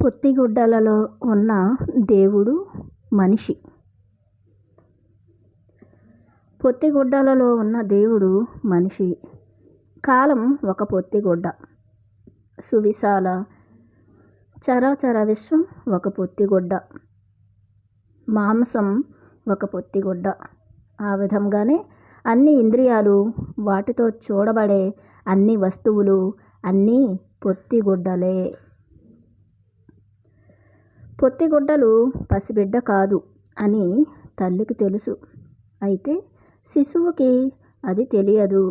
పొత్తిగుడ్డలలో ఉన్న దేవుడు మనిషి. పొత్తిగుడ్డలలో ఉన్న దేవుడు మనిషి. కాలం ఒక పొత్తిగుడ్డ. సువిశాల చరాచర విశ్వం ఒక పొత్తిగుడ్డ. మాంసం ఒక పొత్తిగుడ్డ. ఆ విధంగానే అన్ని ఇంద్రియాలు, వాటితో చూడబడే అన్ని వస్తువులు అన్నీ పొత్తిగుడ్డలే. పొత్తిగుడ్డలు పసిబిడ్డ కాదు అని తల్లికి తెలుసు. అయితే శిశువుకి అది తెలియదు.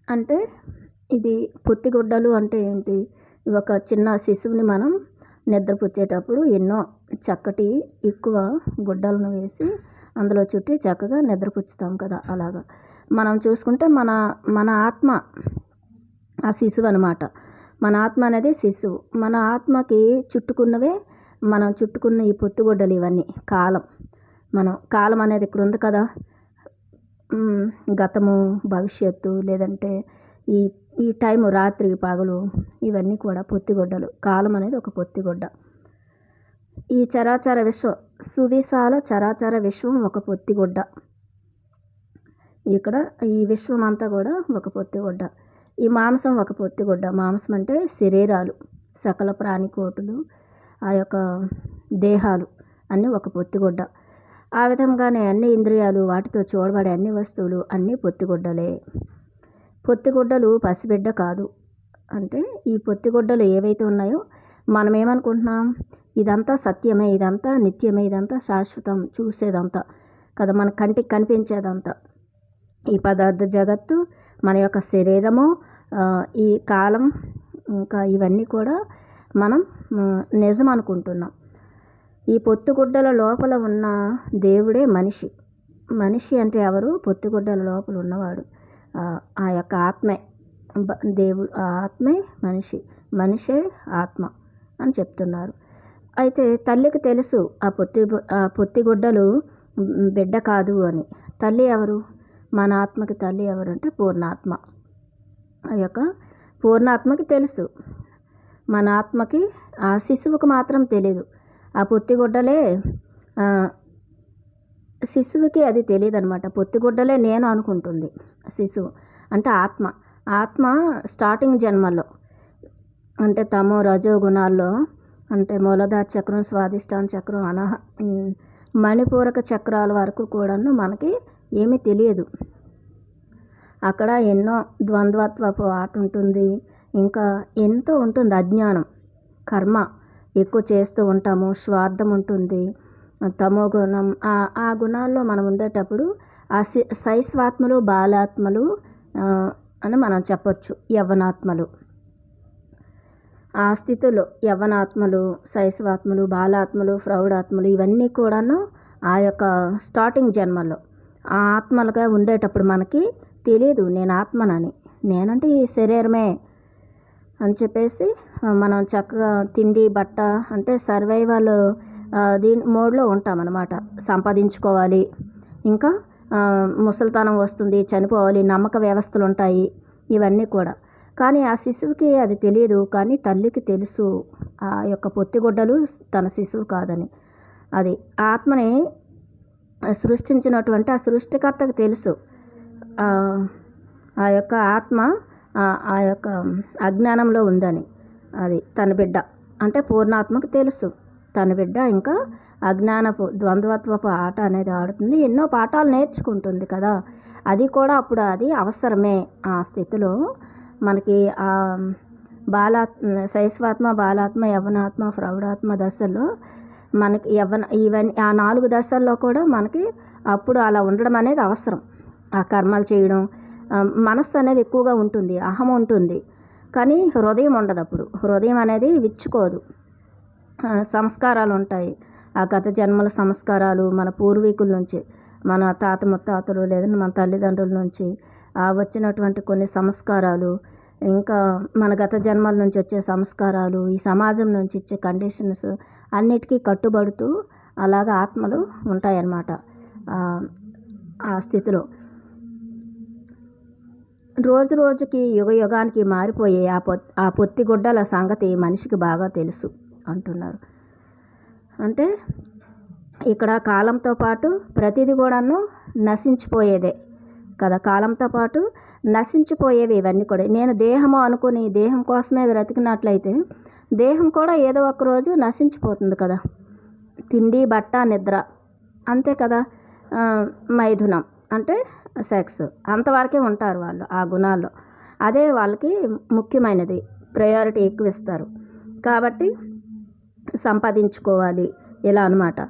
అంటే ఇది పొత్తిగుడ్డలు అంటే ఏంటి? ఒక చిన్న శిశువుని మనం నిద్రపుచ్చేటప్పుడు ఎన్నో చక్కటి ఎక్కువ గుడ్డలను వేసి అందులో చుట్టి చక్కగా నిద్రపుచ్చుతాం కదా. అలాగా మనం చూసుకుంటే మన ఆత్మ ఆ శిశువు అనమాట. మన ఆత్మ అనేది శిశువు. మన ఆత్మకి చుట్టుకున్నవే మనం చుట్టుకున్న ఈ పొత్తిగుడ్డలు ఇవన్నీ. కాలం అనేది ఇక్కడ ఉంది కదా. గతము, భవిష్యత్తు, లేదంటే ఈ టైము, రాత్రి పగలు, ఇవన్నీ కూడా పొత్తిగుడ్డలు. కాలం అనేది ఒక పొత్తిగుడ్డ. ఈ చరాచర విశ్వం, సువిశాల చరాచర విశ్వం ఒక పొత్తిగుడ్డ. ఇక్కడ ఈ విశ్వం అంతా కూడా ఒక పొత్తిగుడ్డ. ఈ మాంసం ఒక పొత్తిగుడ్డ. మాంసం అంటే శరీరాలు, సకల ప్రాణికోటులు, ఆ యొక్క దేహాలు అన్నీ ఒక పొత్తిగుడ్డ. ఆ విధంగానే అన్ని ఇంద్రియాలు, వాటితో చూడబడే అన్ని వస్తువులు అన్నీ పొత్తిగుడ్డలే. పొత్తిగుడ్డలు పసిబిడ్డ కాదు. అంటే ఈ పొత్తిగుడ్డలు ఏవైతే ఉన్నాయో మనం ఏమనుకుంటున్నాం, ఇదంతా సత్యమే, ఇదంతా నిత్యమే, ఇదంతా శాశ్వతం, చూసేదంతా కదా, మన కంటికి కనిపించేదంతా. ఈ పదార్థ జగత్తు, మన యొక్క శరీరము, ఈ కాలం, ఇంకా ఇవన్నీ కూడా మనం నిజం అనుకుంటున్నాం. ఈ పొత్తిగుడ్డల లోపల ఉన్న దేవుడే మనిషి. మనిషి అంటే ఎవరు? పొత్తిగుడ్డల లోపల ఉన్నవాడు. ఆ యొక్క ఆత్మే దేవుడు. ఆ ఆత్మే మనిషి. మనిషే ఆత్మ అని చెప్తున్నారు. అయితే తల్లికి తెలుసు ఆ పొత్తిగుడ్డలు బిడ్డ కాదు అని. తల్లి ఎవరు? మన ఆత్మకి తల్లి ఎవరు అంటే పూర్ణాత్మ. ఆ యొక్క పూర్ణాత్మకి తెలుసు. మన ఆత్మకి, ఆ శిశువుకు మాత్రం తెలీదు. ఆ పొత్తిగుడ్డలే శిశువుకి అది తెలియదు అనమాట. పొత్తిగుడ్డలే నేను అనుకుంటుంది శిశువు. అంటే ఆత్మ స్టార్టింగ్ జన్మలో అంటే తమో రజో గుణాల్లో, అంటే మూలాధార చక్రం, స్వాధిష్టాన చక్రం, మణిపూరక చక్రాల వరకు కూడాను మనకి ఏమీ తెలియదు. అక్కడ ఎన్నో ద్వంద్వత్వపు ఆట ఉంటుంది. ఇంకా ఎంతో ఉంటుంది. అజ్ఞానం, కర్మ ఎక్కువ చేస్తూ ఉంటాము. స్వార్థం ఉంటుంది. తమో గుణం, ఆ గుణాల్లో మనం ఉండేటప్పుడు ఆ శైశవాత్మలు, బాలాత్మలు అని మనం చెప్పొచ్చు. యవ్వనాత్మలు, ఆ స్థితిలో యవ్వనాత్మలు, శైశవాత్మలు, బాలాత్మలు, ప్రౌఢాత్మలు, ఇవన్నీ కూడాను ఆ యొక్క స్టార్టింగ్ జన్మలో ఆ ఆత్మలుగా ఉండేటప్పుడు మనకి తెలియదు నేను ఆత్మనని. నేనంటే ఈ శరీరమే అని చెప్పేసి మనం చక్కగా తిండి, బట్ట, అంటే సర్వైవల్ దీని మోడ్లో ఉంటామన్నమాట. సంపాదించుకోవాలి, ఇంకా ముసలితనం వస్తుంది, చనిపోవాలి, నమ్మక వ్యవస్థలు ఉంటాయి, ఇవన్నీ కూడా. కానీ ఆ శిశువుకి అది తెలియదు. కానీ తల్లికి తెలుసు ఆ యొక్క పొత్తిగుడ్డలు తన శిశువు కాదని. అది ఆత్మని సృష్టించినటువంటి ఆ సృష్టికర్తకు తెలుసు ఆ యొక్క ఆత్మ ఆ యొక్క అజ్ఞానంలో ఉందని. అది తన బిడ్డ అంటే పూర్ణాత్మకు తెలుసు తన బిడ్డ ఇంకా అజ్ఞానపు ద్వంద్వత్వపు ఆట అనేది ఆడుతుంది. ఎన్నో పాఠాలు నేర్చుకుంటుంది కదా. అది కూడా అప్పుడు అది అవసరమే. ఆ స్థితిలో మనకి ఆ శైశవాత్మ, బాలాత్మ, యవ్వనాత్మ, ప్రౌఢాత్మ దశల్లో మనకి ఇవన్నీ ఆ 4 దశల్లో కూడా మనకి అప్పుడు అలా ఉండడం అనేది అవసరం. ఆ కర్మలు చేయడం, మనస్సు అనేది ఎక్కువగా ఉంటుంది, అహం ఉంటుంది, కానీ హృదయం ఉండదు. అప్పుడు హృదయం అనేది విచ్చుకోదు. సంస్కారాలు ఉంటాయి, ఆ గత జన్మల సంస్కారాలు, మన పూర్వీకుల నుంచి, మన తాత ముత్తాతలు, లేదంటే మన తల్లిదండ్రుల నుంచి వచ్చినటువంటి కొన్ని సంస్కారాలు, ఇంకా మన గత జన్మల నుంచి వచ్చే సంస్కారాలు, ఈ సమాజం నుంచి ఇచ్చే కండిషన్స్ అన్నిటికీ కట్టుబడుతూ అలాగా ఆత్మలు ఉంటాయన్నమాట ఆ స్థితిలో. రోజు రోజుకి యుగానికి మారిపోయే ఆ పొత్తిగుడ్డల సంగతి మనిషికి బాగా తెలుసు అంటున్నారు. అంటే ఇక్కడ కాలంతో పాటు ప్రతిదీ కూడాను నశించిపోయేదే కదా. కాలంతో పాటు నశించిపోయేవి ఇవన్నీ కూడా. నేను దేహము అనుకుని దేహం కోసమే బ్రతికినట్లయితే దేహం కూడా ఏదో ఒక రోజు నశించిపోతుంది కదా. తిండి, బట్ట, నిద్ర అంతే కదా. మైథునం అంటే సెక్స్, అంతవరకే ఉంటారు వాళ్ళు ఆ గుణాల్లో. అదే వాళ్ళకి ముఖ్యమైనది, ప్రయారిటీ ఎక్కువ ఇస్తారు. కాబట్టి సంపాదించుకోవాలి ఇలా అనమాట.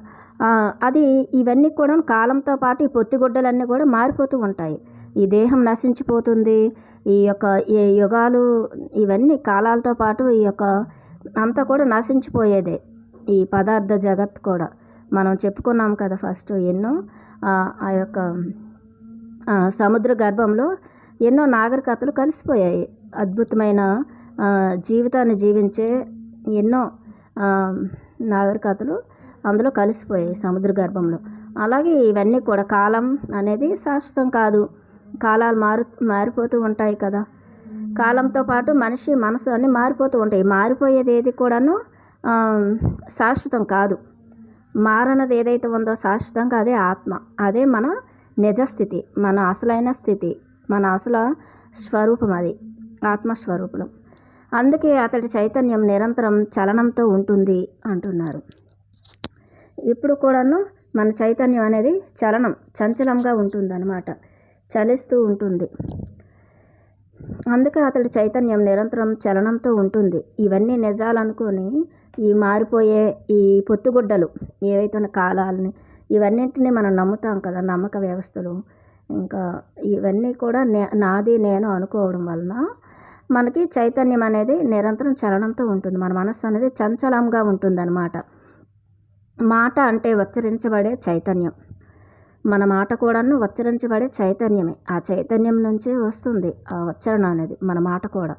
అది ఇవన్నీ కూడా కాలంతో పాటు ఈ పొత్తిగుడ్డలన్నీ కూడా మారిపోతూ ఉంటాయి. ఈ దేహం నశించిపోతుంది. ఈ యొక్క ఈ యుగాలు ఇవన్నీ కాలాలతో పాటు ఈ యొక్క అంతా కూడా నశించిపోయేదే. ఈ పదార్థ జగత్ కూడా మనం చెప్పుకున్నాం కదా ఫస్ట్. ఎన్నో ఆ యొక్క సముద్ర గర్భంలో ఎన్నో నాగరికతలు కలిసిపోయాయి. అద్భుతమైన జీవితాన్ని జీవించే ఎన్నో నాగరికతలు అందులో కలిసిపోయాయి సముద్ర గర్భంలో. అలాగే ఇవన్నీ కూడా కాలం అనేది శాశ్వతం కాదు. కాలాలు మారిపోతూ ఉంటాయి కదా. కాలంతో పాటు మనిషి మనసు అన్నీ మారిపోతూ ఉంటాయి. మారిపోయేది ఏది కూడాను శాశ్వతం కాదు. మారనది ఏదైతే ఉందో శాశ్వతంగా అదే ఆత్మ. అదే మన నిజస్థితి, మన అసలైన స్థితి, మన అసలు స్వరూపం, అది ఆత్మస్వరూపం. అందుకే అతడి చైతన్యం నిరంతరం చలనంతో ఉంటుంది అంటున్నారు. ఇప్పుడు కూడాను మన చైతన్యం అనేది చంచలంగా ఉంటుందన్నమాట, చలిస్తూ ఉంటుంది. అందుకే అతడి చైతన్యం నిరంతరం చలనంతో ఉంటుంది. ఇవన్నీ నిజాలనుకొని ఈ మారిపోయే ఈ పొత్తుగుడ్డలు ఏవైతే కాలాలని ఇవన్నింటినీ మనం నమ్ముతాం కదా, నమ్మక వ్యవస్థలు. ఇంకా ఇవన్నీ కూడా నాది నేను అనుకోవడం వలన మనకి చైతన్యం అనేది నిరంతరం చలనంతో ఉంటుంది. మన మనస్సు అనేది చంచలంగా ఉంటుందన్నమాట. మాట అంటే ఉచ్చరించబడే చైతన్యం. మన మాట కూడాను ఉచ్చరించబడే చైతన్యమే. ఆ చైతన్యం నుంచే వస్తుంది ఆ ఉచ్చరణ అనేది, మన మాట కూడా.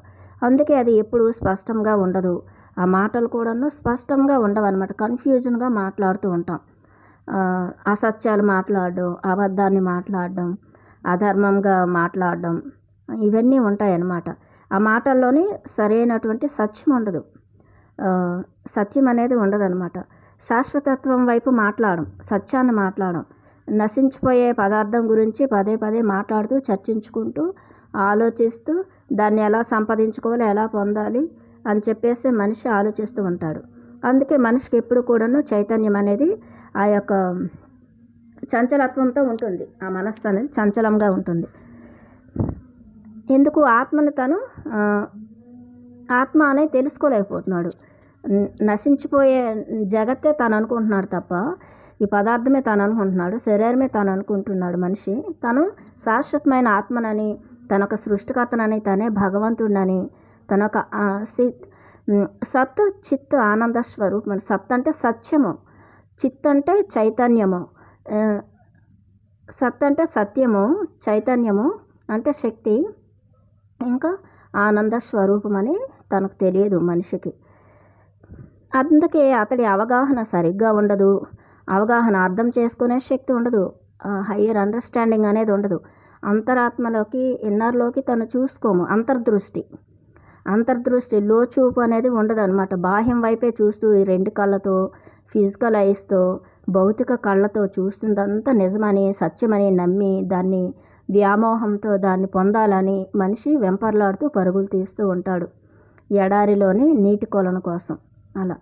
అందుకే అది ఎప్పుడు స్పష్టంగా ఉండదు. ఆ మాటలు కూడాను స్పష్టంగా ఉండవు అన్నమాట. కన్ఫ్యూజన్గా మాట్లాడుతూ ఉంటాం. అసత్యాలు మాట్లాడడం, అబద్ధాన్ని మాట్లాడడం, అధర్మంగా మాట్లాడడం, ఇవన్నీ ఉంటాయన్నమాట. ఆ మాటల్లోని సరైనటువంటి సత్యం ఉండదు. సత్యం అనేది ఉండదన్నమాట. శాశ్వతత్వం వైపు మాట్లాడడం, సత్యాన్ని మాట్లాడడం, నశించిపోయే పదార్థం గురించి పదే పదే మాట్లాడుతూ చర్చించుకుంటూ ఆలోచిస్తూ దాన్ని ఎలా సంపాదించుకోవాలి, ఎలా పొందాలి అని చెప్పేసి మనిషి ఆలోచిస్తూ ఉంటాడు. అందుకే మనిషికి ఎప్పుడు కూడాను చైతన్యం అనేది ఆ యొక్క చంచలత్వంతో ఉంటుంది. ఆ మనస్సు అనేది చంచలంగా ఉంటుంది. ఎందుకు ఆత్మని తను ఆత్మ అనేది తెలుసుకోలేకపోతున్నాడు. నశించిపోయే జగత్తే తాను అనుకుంటున్నాడు తప్ప ఈ పదార్థమే తాను అనుకుంటున్నాడు, శరీరమే తాను అనుకుంటున్నాడు. మనిషి తను శాశ్వతమైన ఆత్మనని, తనొక సృష్టికర్తనని, తనే భగవంతుడని, తనొక సత్ చిత్ ఆనంద స్వరూపం. సత్ అంటే సత్యము, చిత్ అంటే చైతన్యము, సత్ అంటే సత్యము, చైతన్యము అంటే శక్తి, ఇంకా ఆనంద స్వరూపం అని తనకు తెలియదు మనిషికి. అందుకే అతడి అవగాహన సరిగ్గా ఉండదు. అవగాహన, అర్థం చేసుకునే శక్తి ఉండదు. హయ్యర్ అండర్స్టాండింగ్ అనేది ఉండదు. అంతరాత్మలోకి, ఇన్నర్లోకి తను చూసుకోము. అంతర్దృష్టి, లోచూపు అనేది ఉండదు అనమాట. బాహ్యం వైపే చూస్తూ ఈ రెండు కళ్ళతో, ఫిజికల్ ఐస్తో, భౌతిక కళ్ళతో చూస్తుందంతా నిజమని, సత్యమని నమ్మి దాన్ని వ్యామోహంతో దాన్ని పొందాలని మనిషి వెంపర్లాడుతూ పరుగులు తీస్తూ ఉంటాడు ఎడారిలోని నీటి కొలను కోసం. అలా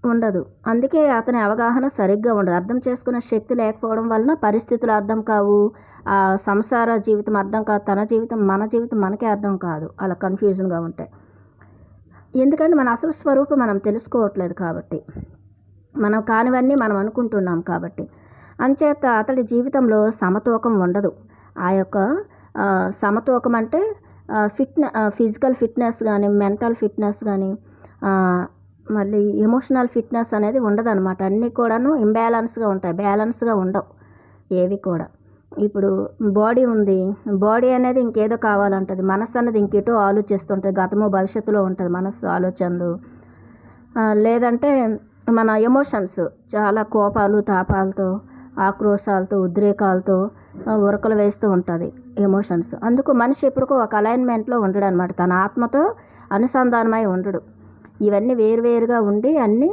ఉండదు. అందుకే అతని అవగాహన సరిగ్గా ఉండదు. అర్థం చేసుకునే శక్తి లేకపోవడం వలన పరిస్థితులు అర్థం కావు, ఆ సంసార జీవితం అర్థం కాదు, తన జీవితం మన జీవితం మనకే అర్థం కాదు. అలా కన్ఫ్యూజన్గా ఉంటాయి. ఎందుకంటే మన అసలు స్వరూపం మనం తెలుసుకోవట్లేదు కాబట్టి, మనం కానివన్నీ మనం అనుకుంటున్నాం కాబట్టి. అంచేత అతడి జీవితంలో సమతూకం ఉండదు. ఆ యొక్క సమతూకం అంటే ఫిజికల్ ఫిట్నెస్ కానీ, మెంటల్ ఫిట్నెస్ కానీ, మళ్ళీ ఎమోషనల్ ఫిట్నెస్ అనేది ఉండదన్నమాట. అన్నీ కూడాను ఇంబ్యాలెన్స్గా ఉంటాయి, బ్యాలెన్స్గా ఉండవు ఏవి కూడా. ఇప్పుడు బాడీ ఉంది, బాడీ అనేది ఇంకేదో కావాలంటుంది, మనస్సు అనేది ఇంకేటో ఆలోచిస్తుంటుంది, గతము భవిష్యత్తులో ఉంటుంది మనస్సు ఆలోచనలు. లేదంటే మన ఎమోషన్స్ చాలా కోపాలు, తాపాలతో, ఆక్రోశాలతో, ఉద్రేకాలతో ఉరకలు వేస్తూ ఉంటుంది. ఎమోషన్స్. అందుకు మనిషి ఎప్పుడుకో ఒక అలైన్మెంట్లో ఉండడు అనమాట. తన ఆత్మతో అనుసంధానమై ఉండడు. ఇవన్నీ వేరువేరుగా ఉండి అన్నీ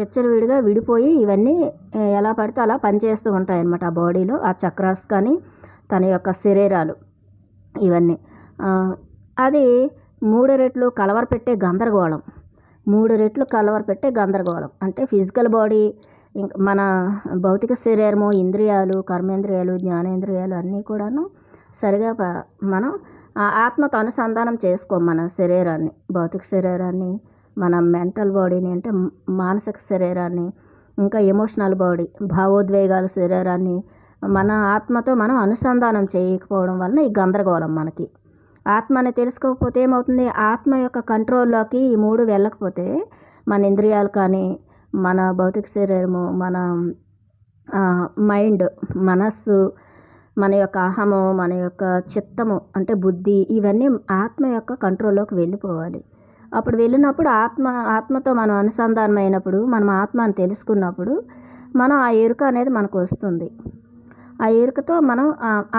విచ్చలవిడిగా విడిపోయి ఇవన్నీ ఎలా పడితే అలా పనిచేస్తూ ఉంటాయన్నమాట ఆ బాడీలో. ఆ చక్రాస్ కానీ తన యొక్క శరీరాలు ఇవన్నీ అది 3 రెట్లు కలవరపెట్టే గందరగోళం. 3 రెట్లు కలవరపెట్టే గందరగోళం అంటే ఫిజికల్ బాడీ, ఇంకా మన భౌతిక శరీరము, ఇంద్రియాలు, కర్మేంద్రియాలు, జ్ఞానేంద్రియాలు అన్నీ కూడాను సరిగా మనం ఆ ఆత్మతో అనుసంధానం చేసుకోం. మన శరీరాన్ని, భౌతిక శరీరాన్ని, మన మెంటల్ బాడీని అంటే మానసిక శరీరాన్ని, ఇంకా ఎమోషనల్ బాడీ, భావోద్వేగాల శరీరాన్ని మన ఆత్మతో మనం అనుసంధానం చేయకపోవడం వలన ఈ గందరగోళం మనకి. ఆత్మని తెలుసుకోకపోతే ఏమవుతుంది? ఆత్మ యొక్క కంట్రోల్లోకి ఈ 3 వెళ్ళకపోతే మన ఇంద్రియాలు కానీ, మన భౌతిక శరీరము, మన మైండ్, మనస్సు, మన యొక్క అహము, మన యొక్క చిత్తము అంటే బుద్ధి, ఇవన్నీ ఆత్మ యొక్క కంట్రోల్లోకి వెళ్ళిపోవాలి. అప్పుడు వెళ్ళినప్పుడు ఆత్మతో మనం అనుసంధానం అయినప్పుడు, మనం ఆత్మని తెలుసుకున్నప్పుడు మనం ఆ ఎరుక అనేది మనకు వస్తుంది. ఆ ఎరుకతో మనం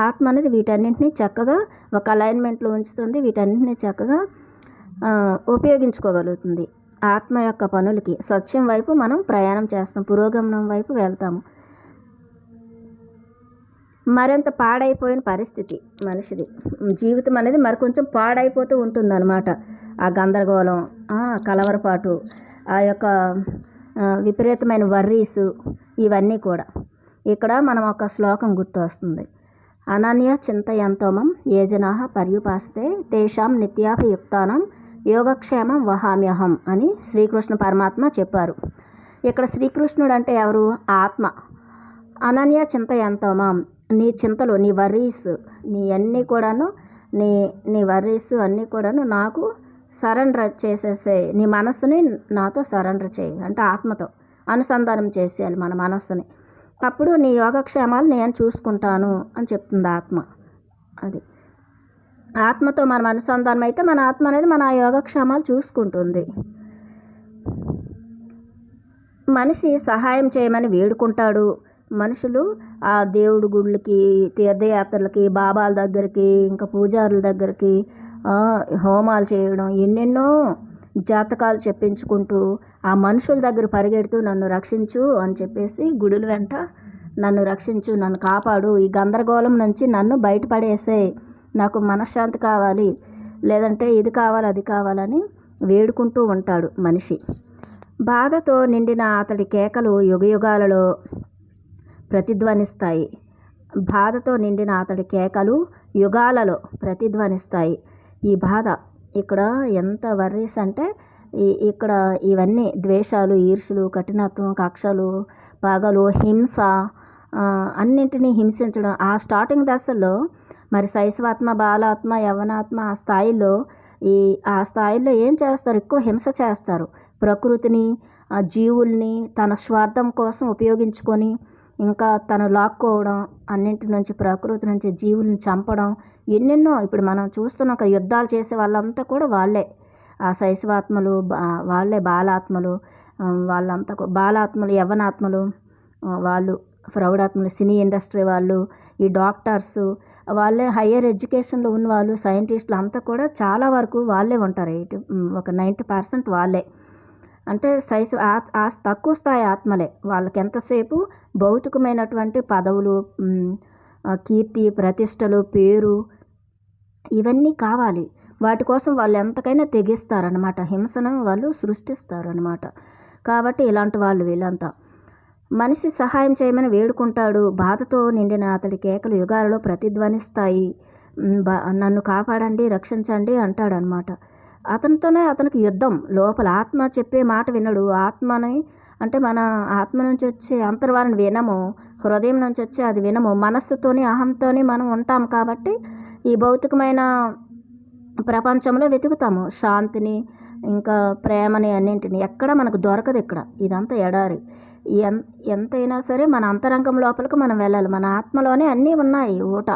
ఆత్మ అనేది వీటన్నింటినీ చక్కగా ఒక అలైన్మెంట్లో ఉంచుతుంది. వీటన్నింటినీ చక్కగా ఉపయోగించుకోగలుగుతుంది. ఆత్మ యొక్క పనులకి సత్యం వైపు మనం ప్రయాణం చేస్తాం, పురోగమనం వైపు వెళ్తాము. మరింత పాడైపోయిన పరిస్థితి మనిషిది. జీవితం అనేది మరి కొంచెం పాడైపోతూ ఉంటుందన్నమాట. ఆ గందరగోళం, కలవరపాటు, ఆ యొక్క విపరీతమైన వర్రీసు, ఇవన్నీ కూడా. ఇక్కడ మనం ఒక శ్లోకం గుర్తు వస్తుంది. అనన్య చింతయంతోమం ఏ జనాః పర్యుపాసతే తేషాం నిత్యాభియుక్తానం యోగక్షేమం వహామ్యహం అని శ్రీకృష్ణ పరమాత్మ చెప్పారు. ఇక్కడ శ్రీకృష్ణుడు అంటే ఎవరు? ఆత్మ. అనన్య చింతయంతోమం, నీ చింతలు, నీ వర్రీస్, నీ అన్నీ కూడాను, నీ వర్రీస్ అన్నీ కూడాను నాకు సరెండర్ చేసేసే. నీ మనస్సుని నాతో సరెండర్ చేయి అంటే ఆత్మతో అనుసంధానం చేసేయాలి మన మనస్సుని. అప్పుడు నీ యోగక్షేమాలు నేను చూసుకుంటాను అని చెప్తుంది ఆత్మ. అది ఆత్మతో మనం అనుసంధానం అయితే మన ఆత్మ అనేది మన యోగక్షేమాలు చూసుకుంటుంది. మనిషి సహాయం చేయమని వేడుకుంటాడు. మనుషులు ఆ దేవుడి గుళ్ళకి, తీర్థయాత్రలకి, బాబాల దగ్గరికి, ఇంకా పూజారుల దగ్గరికి హోమాలు చేయడం, ఎన్నెన్నో జాతకాలు చెప్పించుకుంటూ ఆ మనుషుల దగ్గర పరిగెడుతూ నన్ను రక్షించు అని చెప్పేసి గుడుల వెంట నన్ను రక్షించు, నన్ను కాపాడు, ఈ గందరగోళం నుంచి నన్ను బయటపడేసే, నాకు మనశ్శాంతి కావాలి, లేదంటే ఇది కావాలి అది కావాలని వేడుకుంటూ ఉంటాడు మనిషి. బాధతో నిండిన అతడి కేకలు యుగయుగాలలో ప్రతిధ్వనిస్తాయి. బాధతో నిండిన అతడి కేకలు యుగాలలో ప్రతిధ్వనిస్తాయి. ఈ బాధ ఇక్కడ ఎంత వర్రీస్ అంటే ఇక్కడ ఇవన్నీ ద్వేషాలు, ఈర్ష్యలు, కఠినత్వం, కక్షలు, పగలు, హింస, అన్నింటినీ హింసించడం. ఆ స్టార్టింగ్ దశల్లో మరి శైశవాత్మ, బాలాత్మ, యవ్వనాత్మ ఆ స్థాయిల్లో ఏం చేస్తారు? ఎక్కువ హింస చేస్తారు. ప్రకృతిని, జీవుల్ని తన స్వార్థం కోసం ఉపయోగించుకొని ఇంకా తను లాక్కోవడం, అన్నింటి నుంచి, ప్రకృతి నుంచి జీవుల్ని చంపడం, ఎన్నెన్నో. ఇప్పుడు మనం చూస్తున్న ఒక యుద్ధాలు చేసే వాళ్ళంతా కూడా వాళ్ళే. ఆ శైశవాత్మలు వాళ్ళే, బాలాత్మలు వాళ్ళంతా, బాలాత్మలు, యవ్వనాత్మలు వాళ్ళు, ప్రౌఢాత్మలు, సినీ ఇండస్ట్రీ వాళ్ళు, ఈ డాక్టర్స్ వాళ్ళే, హయ్యర్ ఎడ్యుకేషన్లో ఉన్న వాళ్ళు, సైంటిస్టులు అంతా కూడా చాలా వరకు వాళ్ళే ఉంటారు. ఒక 90% వాళ్ళే. అంటే తక్కువ స్థాయి ఆత్మలే. వాళ్ళకి ఎంతసేపు భౌతికమైనటువంటి పదవులు, కీర్తి, ప్రతిష్టలు, పేరు, ఇవన్నీ కావాలి. వాటి కోసం వాళ్ళు ఎంతకైనా తెగిస్తారనమాట. హింసను వాళ్ళు సృష్టిస్తారనమాట. కాబట్టి ఇలాంటి వాళ్ళు వీళ్ళంతా. మనిషి సహాయం చేయమని వేడుకుంటాడు. బాధతో నిండిన అతడి కేకలు యుగాలలో ప్రతిధ్వనిస్తాయి. నన్ను కాపాడండి, రక్షించండి అంటాడనమాట. అతనికి యుద్ధం. లోపల ఆత్మ చెప్పే మాట వినడు. ఆత్మని అంటే మన ఆత్మ నుంచి వచ్చే అంతర్వారిని వినము, హృదయం నుంచి వచ్చే అది వినము. మనస్సుతోని, అహంతోని మనం ఉంటాం కాబట్టి ఈ భౌతికమైన ప్రపంచంలో వెతుకుతాము శాంతిని, ఇంకా ప్రేమని, అన్నింటిని. ఎక్కడ మనకు దొరకదు. ఇక్కడ ఇదంతా ఎడారి. ఎంతైనా సరే మన అంతరంగం లోపలికి మనం వెళ్ళాలి. మన ఆత్మలోనే అన్నీ ఉన్నాయి. ఊట,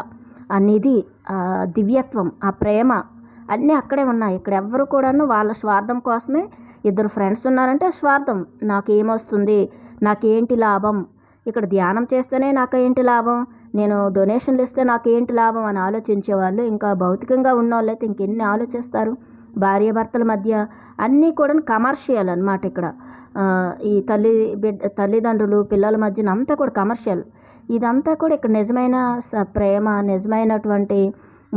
ఆ నిధి, ఆ దివ్యత్వం, ఆ ప్రేమ అన్నీ అక్కడే ఉన్నాయి. ఇక్కడ ఎవ్వరు కూడాను వాళ్ళ స్వార్థం కోసమే. ఇద్దరు ఫ్రెండ్స్ ఉన్నారంటే స్వార్థం, నాకేమొస్తుంది, నాకేంటి లాభం, ఇక్కడ ధ్యానం చేస్తేనే నాకేంటి లాభం, నేను డొనేషన్లు ఇస్తే నాకేంటి లాభం అని ఆలోచించేవాళ్ళు ఇంకా భౌతికంగా ఉన్నవాళ్ళు అయితే ఇంకెన్ని ఆలోచిస్తారు. భార్యాభర్తల మధ్య అన్నీ కూడా కమర్షియల్ అనమాట ఇక్కడ. ఈ తల్లిదండ్రులు పిల్లల మధ్యన అంతా కూడా కమర్షియల్. ఇదంతా కూడా ఇక్కడ నిజమైన ప్రేమ, నిజమైనటువంటి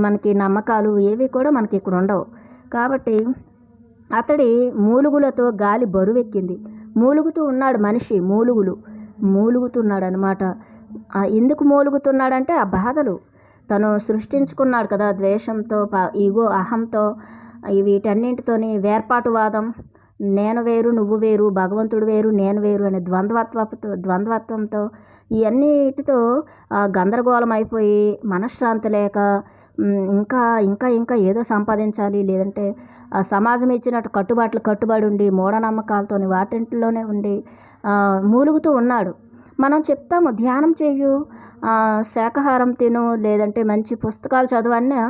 మనకి నమ్మకాలు ఏవి కూడా మనకి ఇక్కడ ఉండవు. కాబట్టి అతడి మూలుగులతో గాలి బరువెక్కింది. మూలుగుతూ ఉన్నాడు మనిషి, మూలుగుతున్నాడు అనమాట. ఎందుకు మూలుగుతున్నాడంటే ఆ బాధలు తను సృష్టించుకున్నాడు కదా, ద్వేషంతో, ఈగో, అహంతో, వీటన్నింటితోని వేర్పాటువాదం, నేను వేరు నువ్వు వేరు, భగవంతుడు వేరు నేను వేరు అనే ద్వంద్వత్వంతో ఇవన్నిటితో గందరగోళం అయిపోయి మనశ్శాంతి లేక ఇంకా ఇంకా ఇంకా ఏదో సంపాదించాలి, లేదంటే సమాజం ఇచ్చినట్టు కట్టుబడి ఉండి మూఢనమ్మకాలతో వాటింట్లోనే ఉండి మూలుగుతూ ఉన్నాడు. మనం చెప్తాము ధ్యానం చెయ్యు, శాకాహారం తిను, లేదంటే మంచి పుస్తకాలు చదవన్నా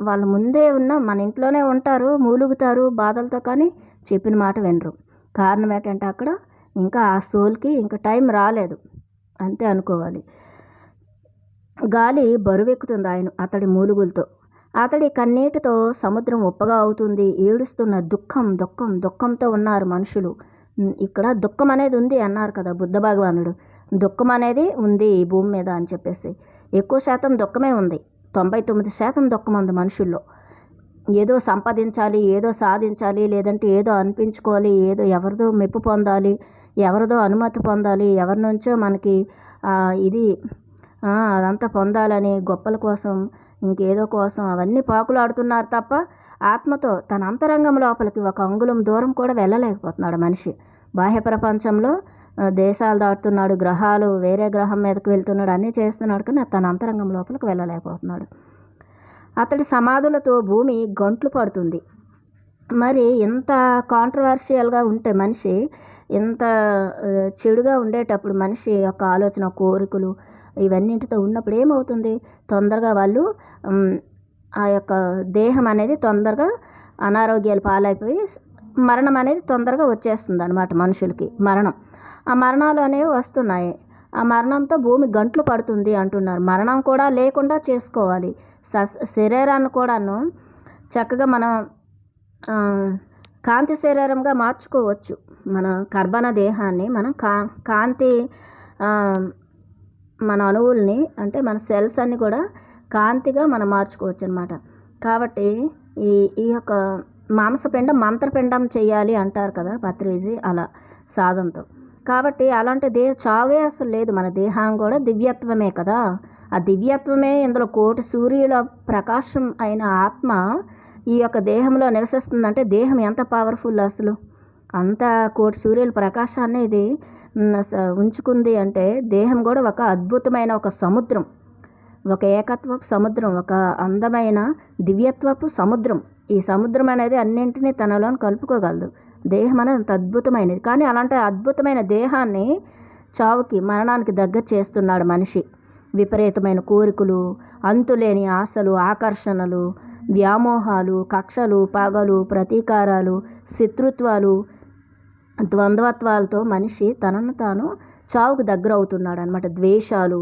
వాళ్ళ ముందే ఉన్న మన ఇంట్లోనే ఉంటారు, మూలుగుతారు బాధలతో, కానీ చెప్పిన మాట వినరు. కారణం ఏంటంటే అక్కడ ఇంకా ఆ సోల్కి ఇంకా టైం రాలేదు అంతే అనుకోవాలి. గాలి బరువెక్కుతుంది అతడి మూలుగులతో. అతడి కన్నీటితో సముద్రం ఉప్పగా అవుతుంది. ఏడుస్తున్న దుఃఖంతో ఉన్నారు మనుషులు. ఇక్కడ దుఃఖం అనేది ఉంది అన్నారు కదా బుద్ధ భగవానుడు. దుఃఖం అనేది ఉంది ఈ భూమి మీద అని చెప్పేసి. ఎక్కువ శాతం దుఃఖమే ఉంది, 99% దుఃఖం ఉంది మనుషుల్లో. ఏదో సంపాదించాలి, ఏదో సాధించాలి, లేదంటే ఏదో అనిపించుకోవాలి, ఏదో ఎవరిదో మెప్పు పొందాలి, ఎవరిదో అనుమతి పొందాలి, ఎవరి నుంచో మనకి ఇది అదంతా పొందాలని గొప్పల కోసం ఇంకేదో కోసం అవన్నీ పాకులాడుతున్నారు తప్ప ఆత్మతో తన అంతరంగం లోపలికి ఒక అంగుళం దూరం కూడా వెళ్ళలేకపోతున్నాడు మనిషి. బాహ్య ప్రపంచంలో దేశాలు దాటుతున్నాడు, గ్రహాలు వేరే గ్రహం మీదకి వెళ్తున్నాడు, అన్నీ చేస్తున్నాడు, కానీ తన అంతరంగం లోపలికి వెళ్ళలేకపోతున్నాడు. అతడి సమాధులతో భూమి గంట్లు పడుతుంది. మరి ఇంత కాంట్రవర్షియల్గా ఉంటే మనిషి, ఇంత చెడుగా ఉండేటప్పుడు మనిషి యొక్క ఆలోచన, కోరికలు ఇవన్నింటితో ఉన్నప్పుడు ఏమవుతుంది, తొందరగా వాళ్ళు ఆ యొక్క దేహం అనేది తొందరగా అనారోగ్యాలు పాలైపోయి మరణం అనేది తొందరగా వచ్చేస్తుంది అన్నమాట మనుషులకి. ఆ మరణాలు అనేవి వస్తున్నాయి. ఆ మరణంతో భూమి గంట్లు పడుతుంది అంటున్నారు. మరణం కూడా లేకుండా చేసుకోవాలి. శరీరాన్ని కూడాను చక్కగా మనం కాంతి శరీరంగా మార్చుకోవచ్చు. మన కర్బన దేహాన్ని మనం కాంతి మన అణువుల్ని అంటే మన సెల్స్ అన్నీ కూడా కాంతిగా మనం మార్చుకోవచ్చు అనమాట. కాబట్టి ఈ యొక్క మాంసపిండం మంత్రపిండం చేయాలి అంటారు కదా పత్రిజీ, అలా సాధనతో. కాబట్టి అలాంటి చావే అసలు లేదు. మన దేహం కూడా దివ్యత్వమే కదా. ఆ దివ్యత్వమే ఇందులో కోటి సూర్యుల ప్రకాశం అయిన ఆత్మ ఈ యొక్క దేహంలో నివసిస్తుందంటే దేహం ఎంత పవర్ఫుల్ అసలు. అంత కోటి సూర్యుల ప్రకాశాన్ని ఇది ఉంచుకుంది అంటే దేహం కూడా ఒక అద్భుతమైన ఒక సముద్రం, ఒక ఏకత్వపు సముద్రం, ఒక అందమైన దివ్యత్వపు సముద్రం. ఈ సముద్రం అనేది అన్నింటినీ తనలో కలుపుకోగలదు. దేహం అనేది అంత అద్భుతమైనది. కానీ అలాంటి అద్భుతమైన దేహాన్ని చావుకి, మరణానికి దగ్గర చేస్తున్నాడు మనిషి. విపరీతమైన కోరికలు, అంతులేని ఆశలు, ఆకర్షణలు, వ్యామోహాలు, కక్షలు, పగలు, ప్రతీకారాలు, శత్రుత్వాలు, ద్వంద్వత్వాలతో మనిషి తనను తాను చావుకు దగ్గర అవుతున్నాడు అనమాట. ద్వేషాలు,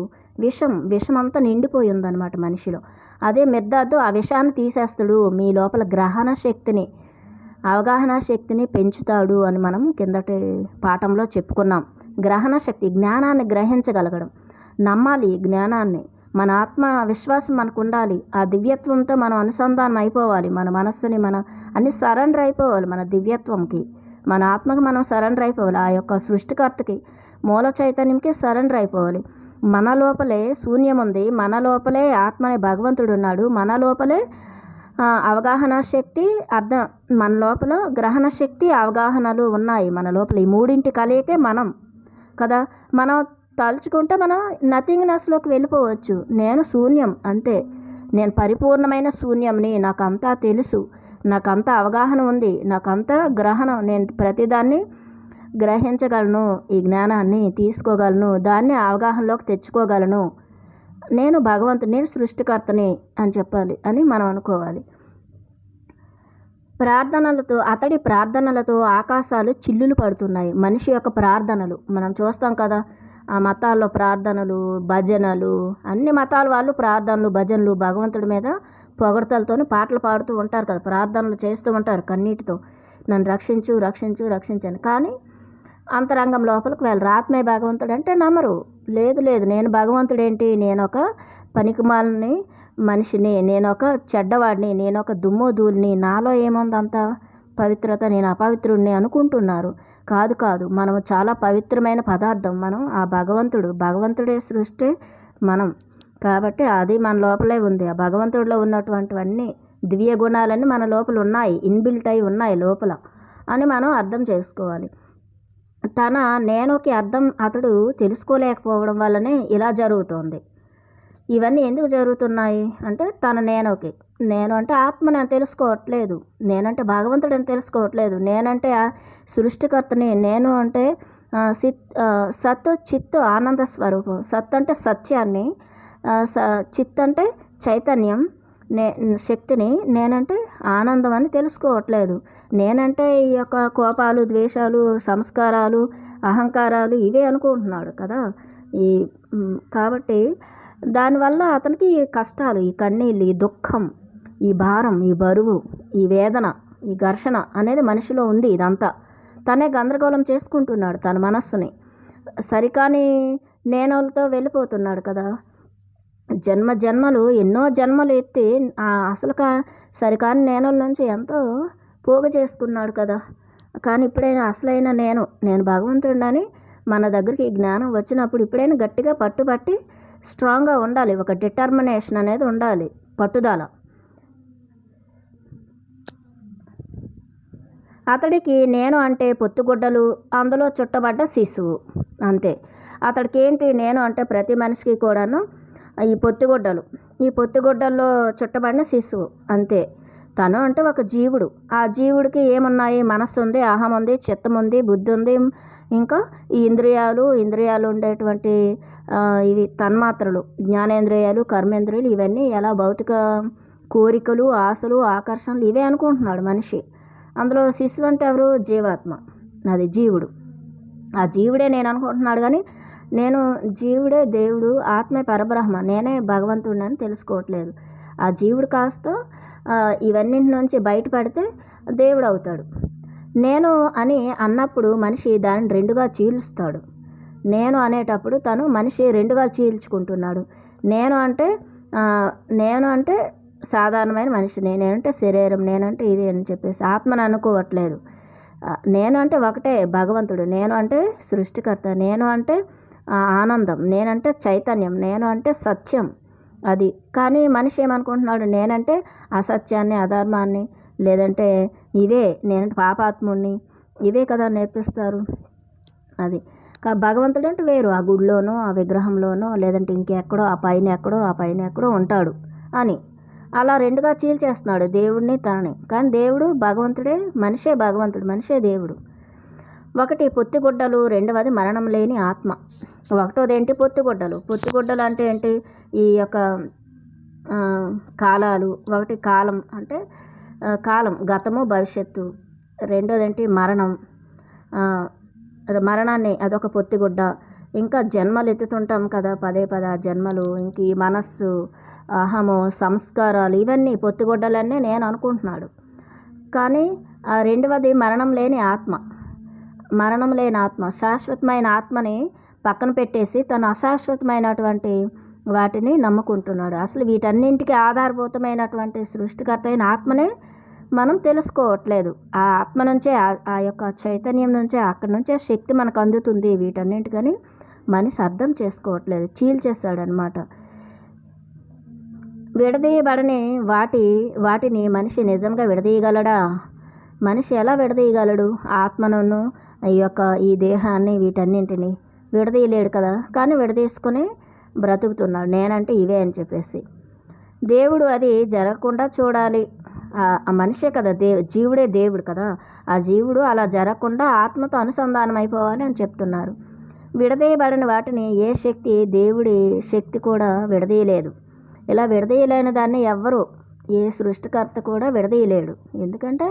విషం అంతా నిండిపోయి ఉందన్నమాట మనిషిలో. అదే మెద్దాతో ఆ విషాన్ని తీసేస్తాడు. మీ లోపల గ్రహణ శక్తిని, అవగాహన శక్తిని పెంచుతాడు అని మనం కిందటి పాఠంలో చెప్పుకున్నాం. గ్రహణ శక్తి, జ్ఞానాన్ని గ్రహించగలగడం, నమ్మాలి జ్ఞానాన్ని. మన ఆత్మ విశ్వాసం మనకు ఉండాలి. ఆ దివ్యత్వంతో మనం అనుసంధానం అయిపోవాలి. మన మనస్సుని అన్ని సరెండర్ అయిపోవాలి మన దివ్యత్వంకి, మన ఆత్మకి మనం సరెండర్ అయిపోవాలి. ఆ యొక్క సృష్టికర్తకి, మూల చైతన్యంకి సరెండర్ అయిపోవాలి. మన లోపలే శూన్యం ఉంది, మన లోపలే ఆత్మనే భగవంతుడు ఉన్నాడు, మన లోపలే అవగాహన శక్తి, మన లోపల గ్రహణ శక్తి, అవగాహనలు ఉన్నాయి మన లోపల. ఈ మూడింటి కలయికే మనం కదా. మనం తలుచుకుంటే మనం నథింగ్నెస్లోకి వెళ్ళిపోవచ్చు. నేను శూన్యం అంతే, నేను పరిపూర్ణమైన శూన్యంని, నాకంతా తెలుసు, నాకంతా అవగాహన ఉంది, నాకంతా గ్రహణం, నేను ప్రతిదాన్ని గ్రహించగలను, ఈ జ్ఞానాన్ని తీసుకోగలను, దాన్ని అవగాహనలోకి తెచ్చుకోగలను, నేను భగవంతుని, నేను సృష్టికర్తని అని చెప్పాలి అని మనం అనుకోవాలి. అతడి ప్రార్థనలతో ఆకాశాలు చిల్లులు పడుతున్నాయి. మనిషి యొక్క ప్రార్థనలు మనం చూస్తాం కదా. ఆ మతాల్లో ప్రార్థనలు, భజనలు, అన్ని మతాల వాళ్ళు ప్రార్థనలు, భజనలు, భగవంతుడి మీద పొగడ్తలతోని పాటలు పాడుతూ ఉంటారు కదా, ప్రార్థనలు చేస్తూ ఉంటారు కన్నీటితో, నన్ను రక్షించు రక్షించు రక్షించని. కానీ అంతరంగం లోపలికి వెళ్ళరు. ఆత్మే భగవంతుడు అంటే నమ్మరు. లేదు లేదు, నేను భగవంతుడేంటి, నేను ఒక పనికిమాలిని మనిషిని, నేను ఒక చెడ్డవాడిని, నేను ఒక దుమ్ము ధూళిని, నాలో ఏముందంత పవిత్రత, నేను అపవిత్రుడిని అనుకుంటున్నారు. కాదు కాదు, మనం చాలా పవిత్రమైన పదార్థం. మనం ఆ భగవంతుడే సృష్టి మనం. కాబట్టి అది మన లోపలే ఉంది. ఆ భగవంతుడిలో ఉన్నటువంటివన్నీ దివ్య గుణాలన్నీ మన లోపల ఉన్నాయి, ఇన్బిల్ట్ అయి ఉన్నాయి లోపల అని మనం అర్థం చేసుకోవాలి. తన నేనుకి అర్థం అతడు తెలుసుకోలేకపోవడం వల్లనే ఇలా జరుగుతోంది. ఇవన్నీ ఎందుకు జరుగుతున్నాయి అంటే తన నేను అంటే ఆత్మని అని తెలుసుకోవట్లేదు, నేనంటే భగవంతుడని తెలుసుకోవట్లేదు, నేనంటే సృష్టికర్తని, నేను అంటే సత్ చిత్ ఆనంద స్వరూపం. సత్ అంటే సత్యాన్ని, చిత్ అంటే చైతన్యం, శక్తిని, నేనంటే ఆనందం అని తెలుసుకోవట్లేదు. నేనంటే ఈ యొక్క కోపాలు, ద్వేషాలు, సంస్కారాలు, అహంకారాలు ఇవే అనుకుంటున్నాడు కదా. కాబట్టి దానివల్ల అతనికి ఈ కష్టాలు, ఈ కన్నీళ్ళు, ఈ దుఃఖం, ఈ భారం, ఈ బరువు, ఈ వేదన, ఈ ఘర్షణ అనేది మనిషిలో ఉంది. ఇదంతా తనే గందరగోళం చేసుకుంటున్నాడు తన మనస్సుని. సరికాని నేనులతో వెళ్ళిపోతున్నాడు కదా. జన్మలు ఎన్నో జన్మలు ఎత్తి అసలు సరికాని నేనుల నుంచి ఎంతో పోగు చేసుకున్నాడు కదా. కానీ ఇప్పుడైనా అసలైన నేను భగవంతుడిని మన దగ్గరికి ఈ జ్ఞానం వచ్చినప్పుడు ఇప్పుడైనా గట్టిగా పట్టుబట్టి స్ట్రాంగ్గా ఉండాలి. ఒక డిటర్మినేషన్ అనేది ఉండాలి, పట్టుదల. అతడికి నేను అంటే పొత్తుగుడ్డలు, అందులో చుట్టబడ్డ శిశువు, అంతే. అతడికి ఏంటి, నేను అంటే ప్రతి మనిషికి కూడాను ఈ పొత్తిగుడ్డల్లో చుట్టబడిన శిశువు, అంతే. తను అంటే ఒక జీవుడు. ఆ జీవుడికి ఏమున్నాయి, మనస్సు ఉంది, అహం ఉంది, చిత్తం ఉంది, బుద్ధి ఉంది, ఇంకా ఈ ఇంద్రియాలు ఉండేటువంటి ఇవి తన్మాత్రలు, జ్ఞానేంద్రియాలు, కర్మేంద్రియాలు, ఇవన్నీ ఎలా భౌతిక కోరికలు, ఆశలు, ఆకర్షణలు ఇవే అనుకుంటున్నాడు మనిషి. అందులో శిశువు అంటే ఎవరు, జీవాత్మ, అది జీవుడు. ఆ జీవుడే నేను అనుకుంటున్నాడు. కానీ నేను జీవుడే దేవుడు, ఆత్మే పరబ్రహ్మ, నేనే భగవంతుడిని అని తెలుసుకోవట్లేదు. ఆ జీవుడు కాస్త ఇవన్నింటి నుంచి బయటపడితే దేవుడు అవుతాడు. నేను అని అన్నప్పుడు మనిషి దానిని రెండుగా చీలుస్తాడు. నేను అనేటప్పుడు తను మనిషి రెండుగా చీల్చుకుంటున్నాడు. నేను అంటే సాధారణమైన మనిషిని, నేనంటే శరీరం, నేనంటే ఇది అని చెప్పేసి ఆత్మను అనుకోవట్లేదు. నేను అంటే ఒకటే భగవంతుడు, నేను అంటే సృష్టికర్త, నేను అంటే ఆనందం, నేనంటే చైతన్యం, నేను అంటే సత్యం, అది. కానీ మనిషి ఏమనుకుంటున్నాడు, నేనంటే అసత్యాన్ని, అధర్మాన్ని, లేదంటే నేనంటే పాపాత్ముడిని, ఇవే కదా నేర్పిస్తారు. అది భగవంతుడు అంటే వేరు, ఆ గుడిలోనో, ఆ విగ్రహంలోనో, లేదంటే ఇంకెక్కడో, ఆ పైన ఎక్కడో ఉంటాడు అని అలా రెండుగా చీల్చేస్తున్నాడు దేవుడిని, తనని. కానీ దేవుడు భగవంతుడే, మనిషే భగవంతుడు, మనిషే దేవుడు. ఒకటి పొత్తిగుడ్డలు, రెండవది మరణం లేని ఆత్మ. ఒకటోది ఏంటి, పొత్తిగుడ్డలు అంటే ఏంటి, ఈ యొక్క కాలాలు. ఒకటి కాలం అంటే కాలం, గతము, భవిష్యత్తు. రెండోది ఏంటి, మరణాన్ని, అదొక పొత్తిగుడ్డ. ఇంకా జన్మలు ఎత్తుతుంటాం కదా పదే ఆ జన్మలు, ఇంక ఈ మనస్సు, అహము, సంస్కారాలు, ఇవన్నీ పొత్తిగుడ్డలన్నీ నేను అనుకుంటున్నాడు. కానీ రెండవది మరణం లేని ఆత్మ, శాశ్వతమైన ఆత్మని పక్కన పెట్టేసి తను అశాశ్వతమైనటువంటి వాటిని నమ్ముకుంటున్నాడు. అసలు వీటన్నింటికి ఆధారభూతమైనటువంటి సృష్టికర్త అయిన ఆత్మనే మనం తెలుసుకోవట్లేదు. ఆ ఆత్మ నుంచే, ఆ యొక్క చైతన్యం నుంచే, అక్కడి నుంచే శక్తి మనకు అందుతుంది. వీటన్నింటికని మనిషి అర్థం చేసుకోవట్లేదు, చీల్చేస్తాడనమాట. విడదీయబడని వాటిని మనిషి నిజంగా విడదీయగలడా? మనిషి ఎలా విడదీయగలడు? ఆత్మను, ఈ దేహాన్ని, వీటన్నింటిని విడదీయలేడు కదా. కానీ విడదీసుకుని బ్రతుకుతున్నాడు, నేనంటే ఇవే అని చెప్పేసి. దేవుడు అది జరగకుండా చూడాలి. ఆ మనిషే కదా జీవుడే దేవుడు కదా. ఆ జీవుడు అలా జరగకుండా ఆత్మతో అనుసంధానం అయిపోవాలి అని చెప్తున్నారు. విడదీయబడిన వాటిని ఏ శక్తి, దేవుడి శక్తి కూడా విడదీయలేదు. ఇలా విడదీయలేని దాన్ని ఏ సృష్టికర్త కూడా విడదీయలేడు. ఎందుకంటే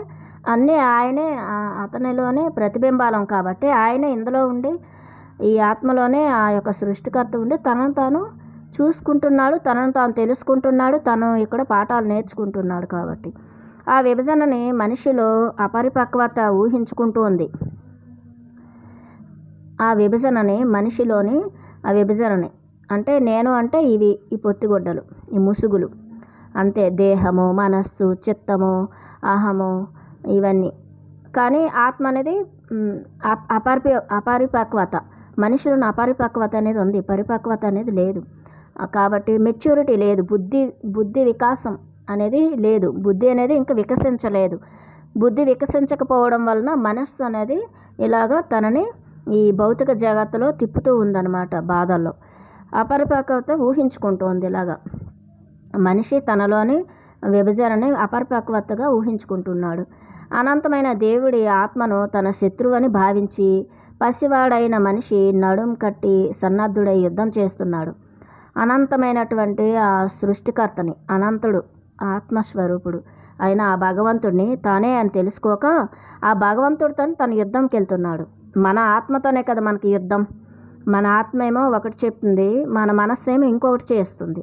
అన్నీ ఆయనే, అతనిలోనే ప్రతిబింబాలం కాబట్టి ఆయనే ఇందులో ఉండి ఈ ఆత్మలోనే ఆ యొక్క సృష్టికర్త ఉండి తనను తాను చూసుకుంటున్నాడు, తనను తాను తెలుసుకుంటున్నాడు, తను ఇక్కడ పాఠాలు నేర్చుకుంటున్నాడు. కాబట్టి ఆ విభజనని మనిషిలో అపరిపక్వత ఊహించుకుంటూ ఉంది. ఆ విభజనని మనిషిలోని ఆ విభజనని అంటే నేను అంటే ఇవి ఈ పొత్తిగుడ్డలు, ఈ ముసుగులు అంతే. దేహము, మనస్సు, చిత్తము, అహము ఇవన్నీ. కానీ ఆత్మ అనేది అపరిపక్వత, మనిషిలోని అపరిపక్వత అనేది ఉంది, పరిపక్వత అనేది లేదు. కాబట్టి మెచ్యూరిటీ లేదు, బుద్ధి వికాసం అనేది లేదు, బుద్ధి అనేది ఇంకా వికసించలేదు. బుద్ధి వికసించకపోవడం వలన మనస్సు అనేది ఇలాగ తనని ఈ భౌతిక జగత్తులో తిప్పుతూ ఉందన్నమాట, బాధల్లో. అపరిపక్వత ఊహించుకుంటుంది. ఇలాగా మనిషి తనలోని విభజనని అపరిపక్వతగా ఊహించుకుంటున్నాడు. అనంతమైన దేవుడి ఆత్మను తన శత్రువని భావించి పసివాడైన మనిషి నడుం కట్టి సన్నద్ధుడై యుద్ధం చేస్తున్నాడు. అనంతమైనటువంటి ఆ సృష్టికర్తని, అనంతుడు, ఆత్మస్వరూపుడు అయిన ఆ భగవంతుడిని తానే అని తెలుసుకోక ఆ భగవంతుడితో తను యుద్ధంకి వెళ్తున్నాడు. మన ఆత్మతోనే కదా మనకి యుద్ధం. మన ఆత్మ ఏమో ఒకటి చెప్తుంది, మన మనస్సు ఏమో ఇంకొకటి చేస్తుంది.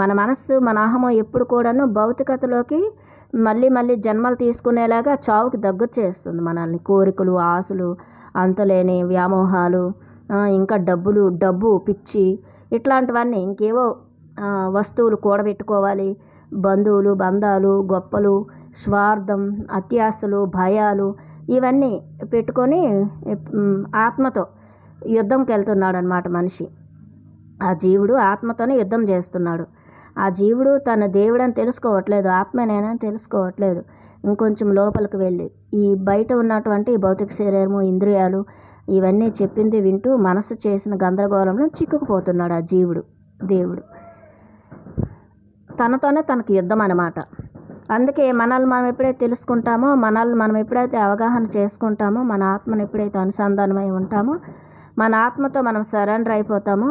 మన మనస్సు, మన అహము ఎప్పుడు కూడాను భౌతికతలోకి మళ్ళీ జన్మలు తీసుకునేలాగా చావుకి దగ్గర చేస్తుంది మనల్ని. కోరికలు, ఆశలు, అంతులేని వ్యామోహాలు, ఇంకా డబ్బు పిచ్చి, ఇట్లాంటివన్నీ, ఇంకేవో వస్తువులు కూడబెట్టుకోవాలి, బంధువులు, బంధాలు, గొప్పలు, స్వార్థం, అత్యాశలు, భయాలు ఇవన్నీ పెట్టుకొని ఆత్మతో యుద్ధంకి వెళ్తున్నాడు అన్నమాట మనిషి. ఆ జీవుడు ఆత్మతోనే యుద్ధం చేస్తున్నాడు. ఆ జీవుడు తన దేవుడని తెలుసుకోవట్లేదు, ఆత్మనేనని తెలుసుకోవట్లేదు. ఇంకొంచెం లోపలికి వెళ్ళి ఈ బయట ఉన్నటువంటి భౌతిక శరీరము, ఇంద్రియాలు ఇవన్నీ చెప్పింది వింటూ మనసు చేసిన గందరగోళంలో చిక్కుకుపోతున్నాడు ఆ జీవుడు. దేవుడు తనతోనే తనకు యుద్ధం అన్నమాట. అందుకే మనల్ని మనం ఎప్పుడైతే తెలుసుకుంటామో, మనల్ని మనం ఎప్పుడైతే అవగాహన చేసుకుంటామో, మన ఆత్మను ఎప్పుడైతే అనుసంధానమై ఉంటామో, మన ఆత్మతో మనం సరెండర్ అయిపోతామో,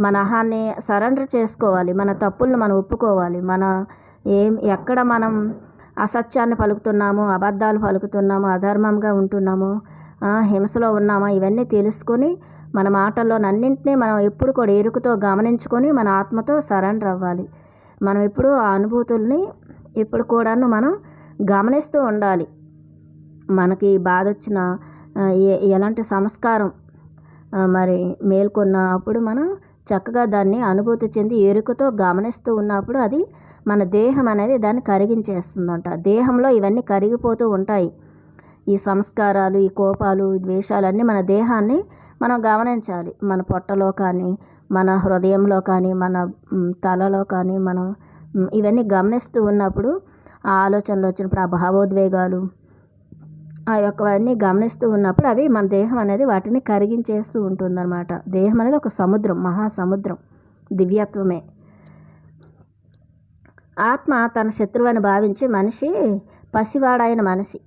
మన అహాన్ని సరెండర్ చేసుకోవాలి, మన తప్పులను మనం ఒప్పుకోవాలి. ఎక్కడ మనం అసత్యాన్ని పలుకుతున్నాము, అబద్ధాలు పలుకుతున్నాము, అధర్మంగా ఉంటున్నాము, హింసలో ఉన్నామా, ఇవన్నీ తెలుసుకొని మన మాటల్లోనన్నింటినీ మనం ఎప్పుడు కూడా ఎరుకుతో గమనించుకొని మన ఆత్మతో సరెండర్ అవ్వాలి. మనం ఎప్పుడు ఆ అనుభూతుల్ని ఎప్పుడు కూడాను మనం గమనిస్తూ ఉండాలి. మనకి బాధ వచ్చిన ఎలాంటి సంస్కారం మరి మేల్కొన్న అప్పుడు మనం చక్కగా దాన్ని అనుభూతి చెంది ఎరుకతో గమనిస్తూ ఉన్నప్పుడు అది మన దేహం అనేది దాన్ని కరిగించేస్తుందంట. దేహంలో ఇవన్నీ కరిగిపోతూ ఉంటాయి. ఈ సంస్కారాలు, ఈ కోపాలు, ఈ ద్వేషాలన్నీ మన దేహాన్ని మనం గమనించాలి. మన పొట్టలో కానీ, మన హృదయంలో కానీ, మన తలలో కానీ మనం ఇవన్నీ గమనిస్తూ ఉన్నప్పుడు ఆ ఆలోచనలు వచ్చినప్పుడు, ఆ భావోద్వేగాలు ఆ యొక్కవన్నీ గమనిస్తూ ఉన్నప్పుడు అవి మన దేహం అనేది వాటిని కరిగించేస్తూ ఉంటుందన్నమాట. దేహం అనేది ఒక సముద్రం, మహాసముద్రం, దివ్యత్వమే. ఆత్మ తన శత్రువుని భావించి మనిషి పసివాడైన మనిషి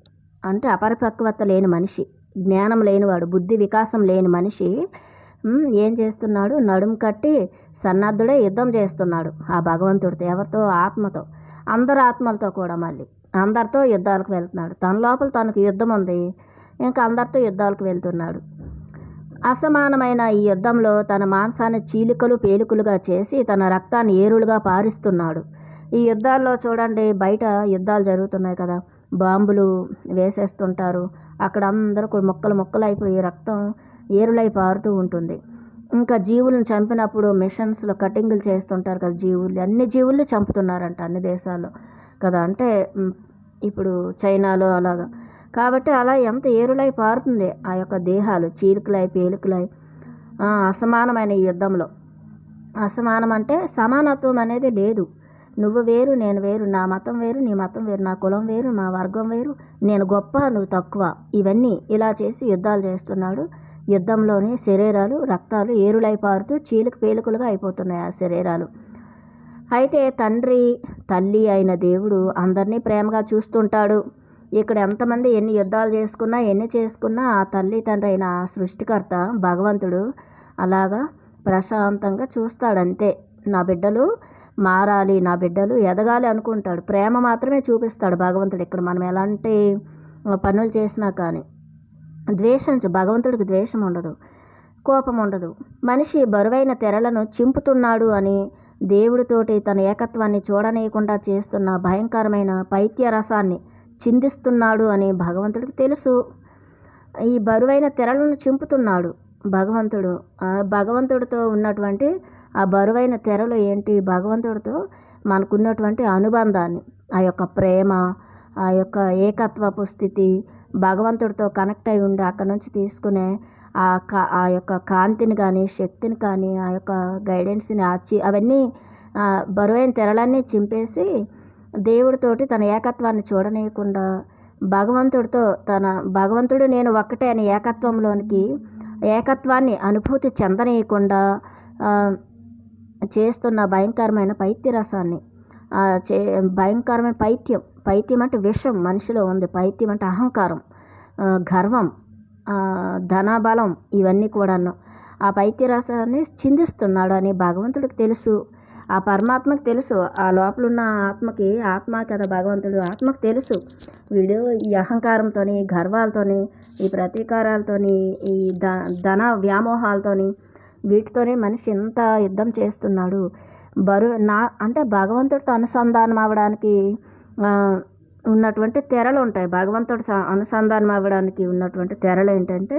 అంటే అపరిపక్వత లేని మనిషి, జ్ఞానం లేనివాడు, బుద్ధి వికాసం లేని మనిషి ఏం చేస్తున్నాడు? నడుము కట్టి సన్నద్ధుడే యుద్ధం చేస్తున్నాడు ఆ భగవంతుడితో. ఎవరితో? ఆత్మతో. అందరు ఆత్మలతో కూడా మళ్ళీ అందరితో యుద్ధాలకు వెళ్తున్నాడు. తన లోపల తనకు యుద్ధం ఉంది, ఇంకా అందరితో యుద్ధాలకు వెళ్తున్నాడు. అసమానమైన ఈ యుద్ధంలో తన మాంసాన్ని చీలికలు పేలికలుగా చేసి తన రక్తాన్ని ఏరులుగా పారిస్తున్నాడు. ఈ యుద్ధాల్లో చూడండి, బయట యుద్ధాలు జరుగుతున్నాయి కదా, బాంబులు వేసేస్తుంటారు, అక్కడ అందరూ ముక్కలు అయిపోయి రక్తం ఏరులై పారుతూ ఉంటుంది. ఇంకా జీవులను చంపినప్పుడు మిషన్స్లో కటింగులు చేస్తుంటారు కదా, అన్ని జీవుల్ని చంపుతున్నారంట అన్ని దేశాల్లో కదా, అంటే ఇప్పుడు చైనాలో అలాగా. కాబట్టి అలా ఎంత ఏరులై పారుతుంది ఆ యొక్క దేహాలు, చీలికలై పేలికలై. అసమానమైన ఈ యుద్ధంలో, అసమానం అంటే సమానత్వం అనేది లేదు. నువ్వు వేరు, నేను వేరు, నా మతం వేరు, నీ మతం వేరు, నా కులం వేరు, నా వర్గం వేరు, నేను గొప్ప, నువ్వు తక్కువ, ఇవన్నీ ఇలా చేసి యుద్ధాలు చేస్తున్నాడు. యుద్ధంలోని శరీరాలు, రక్తాలు ఏరులై పారుతూ చీలిక పేలికలుగా అయిపోతున్నాయి ఆ శరీరాలు. అయితే తండ్రి తల్లి అయిన దేవుడు అందరినీ ప్రేమగా చూస్తుంటాడు. ఇక్కడ ఎంతమంది ఎన్ని యుద్ధాలు చేసుకున్నా, ఎన్ని చేసుకున్నా ఆ తల్లి తండ్రి అయిన సృష్టికర్త భగవంతుడు అలాగా ప్రశాంతంగా చూస్తాడంతే. నా బిడ్డలు మారాలి, నా బిడ్డలు ఎదగాలి అనుకుంటాడు. ప్రేమ మాత్రమే చూపిస్తాడు భగవంతుడు. ఇక్కడ మనం ఎలాంటి పనులు చేసినా కానీ భగవంతుడికి ద్వేషం ఉండదు. కోపం ఉండదు. మనిషి బరువైన తెరలను చింపుతున్నాడు అని, దేవుడితోటి తన ఏకత్వాన్ని చూడనీయకుండా చేస్తున్న భయంకరమైన పైత్య రసాన్ని చిందిస్తున్నాడు అని భగవంతుడికి తెలుసు. ఈ బరువైన తెరలను చింపుతున్నాడు భగవంతుడు. భగవంతుడితో ఉన్నటువంటి ఆ బరువైన తెరలు ఏంటి? భగవంతుడితో మనకున్నటువంటి అనుబంధాన్ని, ఆ యొక్క ప్రేమ, ఆ యొక్క ఏకత్వపు స్థితి, భగవంతుడితో కనెక్ట్ అయి ఉండి అక్కడ నుంచి తీసుకునే ఆ యొక్క కాంతిని కానీ, శక్తిని కానీ, ఆ యొక్క గైడెన్స్ని అవన్నీ బరువైన తెరలన్నీ చింపేసి దేవుడితోటి తన ఏకత్వాన్ని చూడనీయకుండా భగవంతుడు నేను ఒక్కటే అని ఏకత్వాన్ని అనుభూతి చెందనీయకుండా చేస్తున్న భయంకరమైన పైత్యరసాన్ని, భయంకరమైన పైత్యం అంటే విషం మనిషిలో ఉంది. పైత్యం అంటే అహంకారం, గర్వం, ధనబలం, ఇవన్నీ కూడాను ఆ పైత్యరసాన్ని చిందిస్తున్నాడు అని భగవంతుడికి తెలుసు. ఆ పరమాత్మకు తెలుసు. ఆ లోపల ఉన్న ఆత్మ కదా భగవంతుడు, ఆత్మకు తెలుసు వీడు ఈ అహంకారంతోని, గర్వాలతోని, ఈ ప్రతీకారాలతోని, ఈ ధన వ్యామోహాలతోని, వీటితోనే మనిషి ఎంత యుద్ధం చేస్తున్నాడు. అంటే భగవంతుడితో అనుసంధానం అవ్వడానికి ఉన్నటువంటి తెరలు ఉంటాయి. భగవంతుడు అనుసంధానం అవ్వడానికి ఉన్నటువంటి తెరలు ఏంటంటే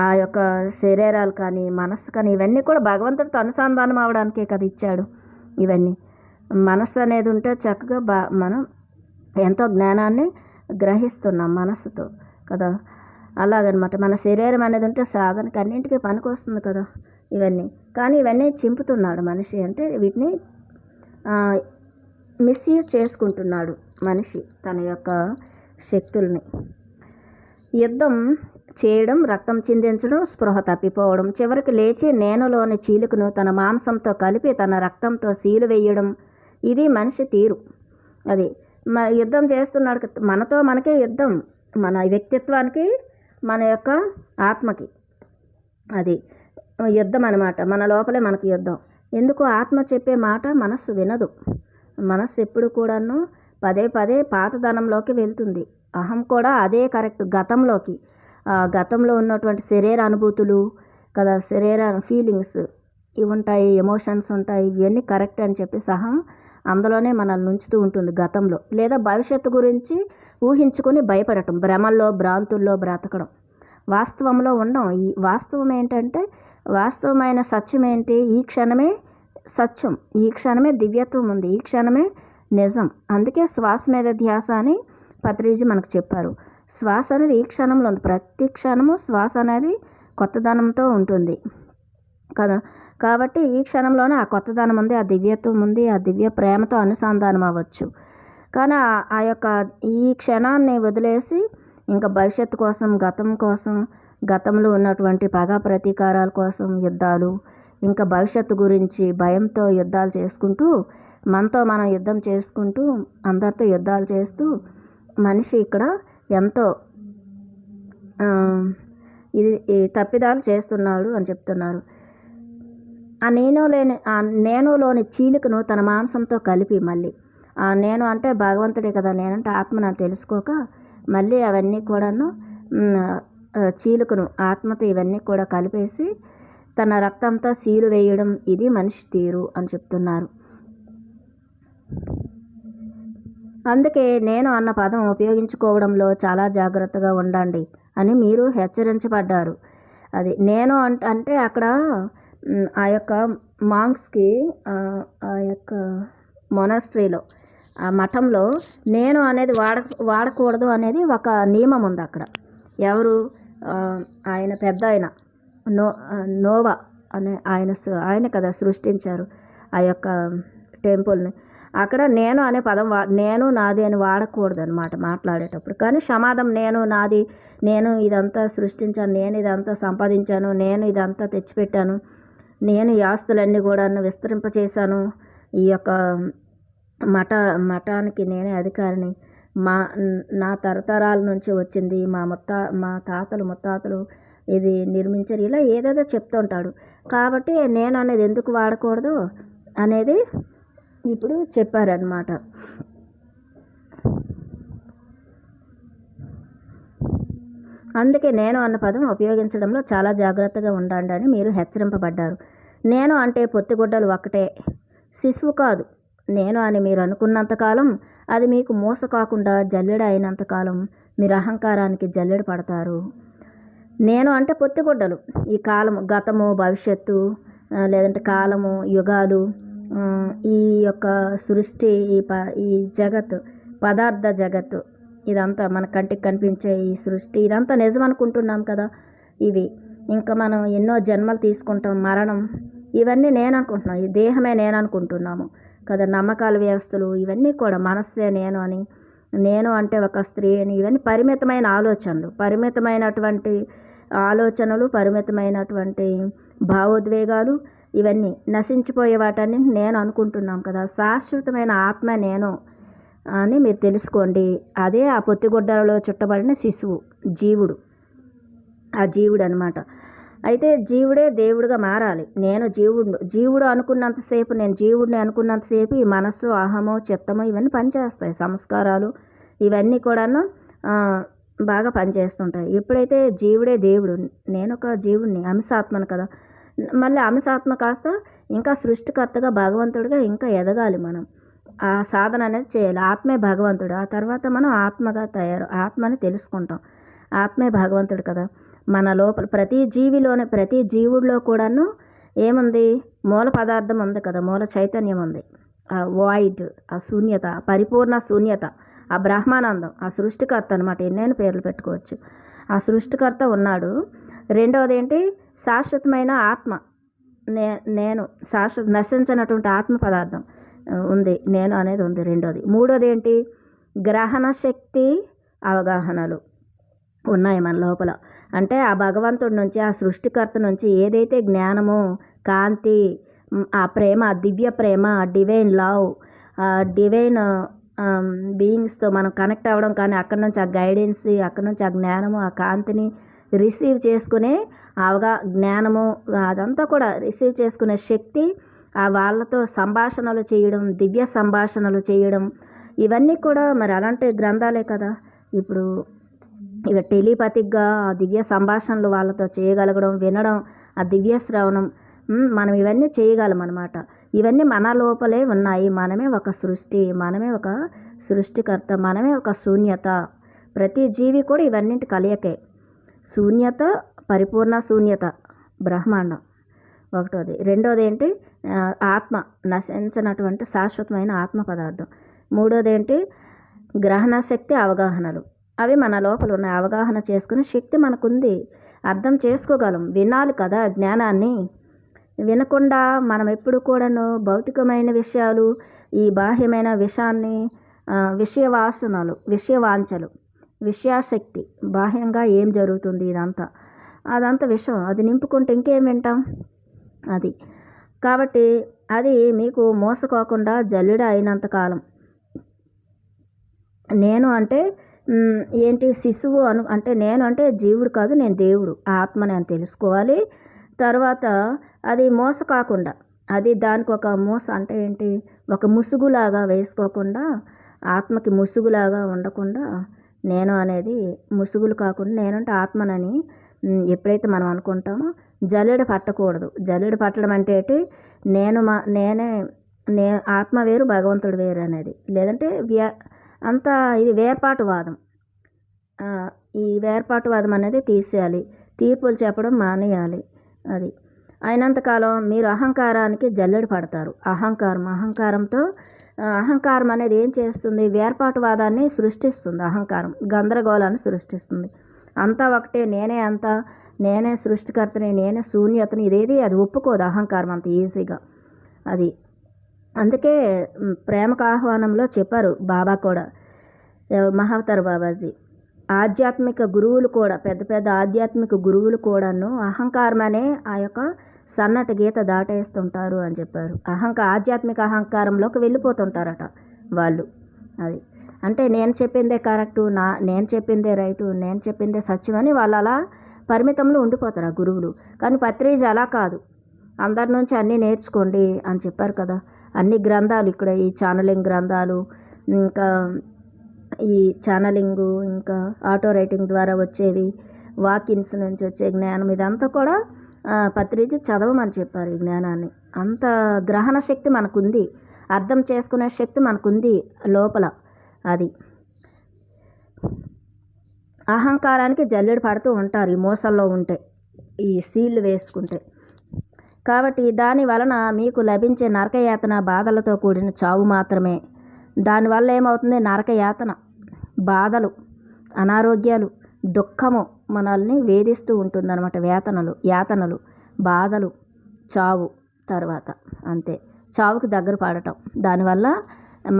ఆ యొక్క శరీరాలు కానీ, మనస్సు కానీ, ఇవన్నీ కూడా భగవంతుడితో అనుసంధానం అవ్వడానికే కదా ఇచ్చాడు. ఇవన్నీ మనస్సు అనేది ఉంటే చక్కగా మనం ఎంతో జ్ఞానాన్ని గ్రహిస్తున్నాం మనస్సుతో కదా. అలాగనమాట. మన శరీరం అనేది ఉంటే సాధనకి అన్నింటికీ పనికొస్తుంది కదా ఇవన్నీ. కానీ ఇవన్నీ చింపుతున్నాడు మనిషి. అంటే వీటిని మిస్యూజ్ చేసుకుంటున్నాడు మనిషి తన యొక్క శక్తుల్ని. యుద్ధం చేయడం, రక్తం చిందించడం, స్పృహ తప్పిపోవడం, చివరికి లేచి నేనులోని చీలుకను తన మాంసంతో కలిపి తన రక్తంతో సీలు వేయడం, ఇది మనిషి తీరు. అది యుద్ధం చేస్తున్నాడు. మనకే యుద్ధం, మన వ్యక్తిత్వానికి, మన యొక్క ఆత్మకి అది యుద్ధం అన్నమాట. మన లోపలే మనకి యుద్ధం. ఎందుకు? ఆత్మ చెప్పే మాట మనస్సు వినదు. మనస్సు ఎప్పుడు కూడాను పదే పాతదనంలోకి వెళ్తుంది. అహం కూడా అదే కరెక్ట్, గతంలో ఉన్నటువంటి శరీర అనుభూతులు కదా, శరీర ఫీలింగ్స్ ఇవి ఉంటాయి, ఎమోషన్స్ ఉంటాయి, ఇవన్నీ కరెక్ట్ అని చెప్పి అహం అందులోనే మనల్ని ఉంచుతూ ఉంటుంది గతంలో. లేదా భవిష్యత్తు గురించి ఊహించుకొని భయపడటం, భ్రమల్లో, భ్రాంతుల్లో బ్రతకడం, వాస్తవంలో ఉండడం. ఈ వాస్తవం ఏంటంటే, వాస్తవమైన సత్యం ఏంటి? ఈ క్షణమే సత్యం, ఈ క్షణమే దివ్యత్వం ఉంది, ఈ క్షణమే నిజం. అందుకే శ్వాస మీద ధ్యాస అని పత్రిజీ మనకు చెప్పారు. శ్వాస అనేది ఈ క్షణంలో ఉంది. ప్రతి క్షణము శ్వాస అనేది కొత్తదనంతో ఉంటుంది కదా. కాబట్టి ఈ క్షణంలోనే ఆ కొత్తదనం ఉంది, ఆ దివ్యత్వం ఉంది, ఆ దివ్య ప్రేమతో అనుసంధానం అవ్వచ్చు. కానీ ఆ యొక్క ఈ క్షణాన్ని వదిలేసి ఇంకా భవిష్యత్తు కోసం, గతంలో ఉన్నటువంటి పగా ప్రతీకారాల కోసం యుద్ధాలు, ఇంకా భవిష్యత్తు గురించి భయంతో యుద్ధాలు చేసుకుంటూ, మనతో మనం యుద్ధం చేసుకుంటూ, అందరితో యుద్ధాలు చేస్తూ మనిషి ఇక్కడ ఎంతో ఇది తప్పిదాలు చేస్తున్నాడు అని చెప్తున్నారు. ఆ నేనులోని చీలికను తన మాంసంతో కలిపి, మళ్ళీ ఆ నేను అంటే భగవంతుడే కదా, నేనంటే ఆత్మను తెలుసుకోక మళ్ళీ అవన్నీ కూడాను చీలుకను ఆత్మతో ఇవన్నీ కూడా కలిపేసి తన రక్తంతో సీలు వేయడం, ఇది మనిషి తీరు అని చెప్తున్నారు. అందుకే నేను అన్న పదం ఉపయోగించుకోవడంలో చాలా జాగ్రత్తగా ఉండండి అని మీరు హెచ్చరించబడ్డారు. అది నేను అంటే అక్కడ ఆ యొక్క మాంక్స్కి, ఆ యొక్క మొనాస్ట్రీలో, ఆ మఠంలో నేను అనేది వాడకూడదు అనేది ఒక నియమం ఉంది అక్కడ. ఎవరు? ఆయన పెద్ద ఆయన నోవా అనే ఆయన కదా సృష్టించారు ఆ యొక్క టెంపుల్ని. అక్కడ నేను అనే పదం నేను నాది అని వాడకూడదు అనమాట మాట్లాడేటప్పుడు. కానీ సమాధం నేను నాది, నేను ఇదంతా సృష్టించాను, నేను ఇదంతా సంపాదించాను, నేను ఇదంతా తెచ్చిపెట్టాను, నేను ఈ ఆస్తులన్నీ కూడా విస్తరింపచేశాను, ఈ యొక్క మఠానికి నేనే అధికారిని, నా తరతరాల నుంచి వచ్చింది, మా తాతలు ముత్తాతలు ఇది నిర్మించారు, ఇలా ఏదేదో చెప్తుంటాడు. కాబట్టి నేను అనేది ఎందుకు వాడకూడదు అనేది ఇప్పుడు చెప్పారనమాట. అందుకే నేను అన్న పదం ఉపయోగించడంలో చాలా జాగ్రత్తగా ఉండండి అని మీరు హెచ్చరింపబడ్డారు. నేను అంటే పొత్తిగుడ్డలు ఒక్కటే, శిశువు కాదు. నేను అని మీరు అనుకున్నంతకాలం అది మీకు మోస కాకుండా జల్లెడ అయినంతకాలం మీరు అహంకారానికి జల్లెడ పడతారు. నేను అంటే పొత్తిగుడ్డలు, ఈ కాలము, గతము, భవిష్యత్తు, లేదంటే కాలము, యుగాలు, ఈ యొక్క సృష్టి, ఈ జగత్తు, పదార్థ జగత్తు, ఇదంతా మన కంటికి కనిపించే ఈ సృష్టి, ఇదంతా నిజం అనుకుంటున్నాం కదా. ఇవి ఇంకా మనం ఎన్నో జన్మలు తీసుకుంటాం, మరణం, ఇవన్నీ నేను అనుకుంటున్నాం, ఈ దేహమే నేను అనుకుంటున్నాము కదా. నమ్మకాల వ్యవస్థలు ఇవన్నీ కూడా మనస్సే నేను అని, నేను అంటే ఒక స్త్రీ అని, ఇవన్నీ పరిమితమైన ఆలోచనలు, పరిమితమైనటువంటి ఆలోచనలు, పరిమితమైనటువంటి భావోద్వేగాలు, ఇవన్నీ నశించిపోయే వాటన్ని నేను అనుకుంటున్నాం కదా. శాశ్వతమైన ఆత్మ నేను అని మీరు తెలుసుకోండి. అదే ఆ పొత్తిగుడ్డలలో చుట్టబడిన శిశువు, జీవుడు, ఆ జీవుడు అనమాట. అయితే జీవుడే దేవుడిగా మారాలి. నేను జీవుడు అనుకున్నంతసేపు, నేను జీవుడిని అనుకున్నంతసేపు ఈ మనస్సు, అహము, చిత్తము ఇవన్నీ పనిచేస్తాయి. సంస్కారాలు ఇవన్నీ కూడాను బాగా పనిచేస్తుంటాయి. ఎప్పుడైతే జీవుడే దేవుడు, నేను ఒక జీవుడిని, అంశాత్మను కదా. మళ్ళీ అంశాత్మ కాస్త ఇంకా సృష్టికర్తగా, భగవంతుడిగా ఇంకా ఎదగాలి. మనం ఆ సాధన అనేది చేయాలి. ఆత్మే భగవంతుడు. ఆ తర్వాత మనం ఆత్మగా ఆత్మని తెలుసుకుంటాం. ఆత్మే భగవంతుడు కదా. మన లోపల ప్రతి జీవిలోనే, ప్రతి జీవుడిలో కూడాను ఏముంది? మూల పదార్థం ఉంది కదా, మూల చైతన్యం ఉంది. ఆ వాయిడ్, ఆ శూన్యత, పరిపూర్ణ శూన్యత, ఆ బ్రహ్మానందం, ఆ సృష్టికర్త అనమాట. ఎన్నైనా పేర్లు పెట్టుకోవచ్చు. ఆ సృష్టికర్త ఉన్నాడు. రెండవది ఏంటి? శాశ్వతమైన ఆత్మ, నేను శాశ్వత నశించినటువంటి ఆత్మ పదార్థం ఉంది, నేను అనేది ఉంది. రెండోది. మూడోది ఏంటి? గ్రహణ శక్తి, అవగాహనలు ఉన్నాయి మన లోపల. అంటే ఆ భగవంతుడి నుంచి, ఆ సృష్టికర్త నుంచి ఏదైతే జ్ఞానము, కాంతి, ఆ ప్రేమ, ఆ దివ్య ప్రేమ, డివైన్ లవ్, డివైన్ బీయింగ్స్తో మనం కనెక్ట్ అవ్వడం, కానీ అక్కడి నుంచి ఆ గైడెన్స్, అక్కడి నుంచి ఆ జ్ఞానము, ఆ కాంతిని రిసీవ్ చేసుకునే జ్ఞానము, అదంతా కూడా రిసీవ్ చేసుకునే శక్తి, వాళ్ళతో సంభాషణలు చేయడం, దివ్య సంభాషణలు చేయడం, ఇవన్నీ కూడా మరి అలాంటి గ్రంథాలే కదా. ఇప్పుడు ఇవి టెలిపతిక్గా ఆ దివ్య సంభాషణలు వాళ్ళతో చేయగలగడం, వినడం, ఆ దివ్య శ్రవణం, మనం ఇవన్నీ చేయగలం అన్నమాట. ఇవన్నీ మన లోపలే ఉన్నాయి. మనమే ఒక సృష్టి, మనమే ఒక సృష్టికర్త, మనమే ఒక శూన్యత. ప్రతి జీవి కూడా ఇవన్నింటి కలయికే. శూన్యత, పరిపూర్ణ శూన్యత, బ్రహ్మాండం ఒకటోది. రెండోది ఏంటి? ఆత్మ, నశించినటువంటి శాశ్వతమైన ఆత్మ పదార్థం. మూడోది ఏంటి? గ్రహణ శక్తి, అవగాహనలు, అవి మన లోపల ఉన్నాయి. అవగాహన చేసుకునే శక్తి మనకుంది, అర్థం చేసుకోగలం. వినాలి కదా జ్ఞానాన్ని. వినకుండా మనం ఎప్పుడు కూడాను భౌతికమైన విషయాలు, ఈ బాహ్యమైన విషయాన్ని, విషయవాసనలు, విషయవాంఛలు, విషయాశక్తి, బాహ్యంగా ఏం జరుగుతుంది అదంతా విషయం. అది నింపుకుంటే ఇంకేం వింటాం? అది కాబట్టి అది మీకు మోసకోకుండా జల్లుడ అయినంతకాలం. నేను అంటే ఏంటి? శిశువు అంటే నేను అంటే జీవుడు కాదు, నేను దేవుడు, ఆత్మని అని తెలుసుకోవాలి. తర్వాత అది మోస కాకుండా, అది దానికి ఒక మోస అంటే ఏంటి? ఒక ముసుగులాగా వేసుకోకుండా, ఆత్మకి ముసుగులాగా ఉండకుండా, నేను అనేది ముసుగులు కాకుండా నేనంటే ఆత్మనని ఎప్పుడైతే మనం అనుకుంటామో జల్లెడ పట్టకూడదు. జల్లెడ పట్టడం అంటే ఏంటి? నేనే ఆత్మ వేరు, భగవంతుడు వేరు అనేది. లేదంటే అంతా ఇది వేర్పాటువాదం. ఈ వేర్పాటువాదం అనేది తీసేయాలి. తీర్పులు చెప్పడం మానేయాలి. అది అయినంతకాలం మీరు అహంకారానికి జల్లెడ పడతారు. అహంకారంతో అహంకారం అనేది ఏం చేస్తుంది? వేర్పాటువాదాన్ని సృష్టిస్తుంది. అహంకారం గందరగోళాన్ని సృష్టిస్తుంది. అంతా ఒకటే, నేనే అంతా, నేనే సృష్టికర్తని, నేనే శూన్యతని, ఇదేది అది ఒప్పుకోదు అహంకారం అంత ఈజీగా. అది అందుకే ప్రేమకు ఆహ్వానంలో చెప్పారు బాబా కూడా, మహావతార్ బాబాజీ, ఆధ్యాత్మిక గురువులు కూడా, పెద్ద పెద్ద ఆధ్యాత్మిక గురువులు కూడాను అహంకారం అనే ఆ యొక్క సన్నటి గీత దాటేస్తుంటారు అని చెప్పారు. ఆధ్యాత్మిక అహంకారంలోకి వెళ్ళిపోతుంటారట వాళ్ళు. అది అంటే నేను చెప్పిందే కరెక్టు, నేను చెప్పిందే రైటు, నేను చెప్పిందే సత్యం అని వాళ్ళు అలా పరిమితంలో ఉండిపోతారు ఆ గురువులు. కానీ పత్రిజీ అలా కాదు, అందరి నుంచి అన్నీ నేర్చుకోండి అని చెప్పారు కదా. అన్ని గ్రంథాలు ఇక్కడ, ఈ ఛానలింగ్ గ్రంథాలు, ఇంకా ఈ ఛానలింగు, ఇంకా ఆటో రైటింగ్ ద్వారా వచ్చేవి, వాకిన్స్ నుంచి వచ్చే జ్ఞానం ఇదంతా కూడా పత్రిజీ చదవమని చెప్పారు. ఈ జ్ఞానాన్ని అంత గ్రహణ శక్తి మనకుంది, అర్థం చేసుకునే శక్తి మనకుంది లోపల. అది అహంకారానికి జల్లెడ పడుతూ ఉంటారు ఈ మోసల్లో ఉంటే, ఈ సీళ్ళు వేసుకుంటే. కాబట్టి దాని వలన మీకు లభించే నరకయాతన బాధలతో కూడిన చావు మాత్రమే. దానివల్ల ఏమవుతుంది? నరకయాతన, బాధలు, అనారోగ్యాలు, దుఃఖము మనల్ని వేధిస్తూ ఉంటుందన్నమాట. యాతనలు, బాధలు, చావు తర్వాత అంతే, చావుకి దగ్గర పడటం. దానివల్ల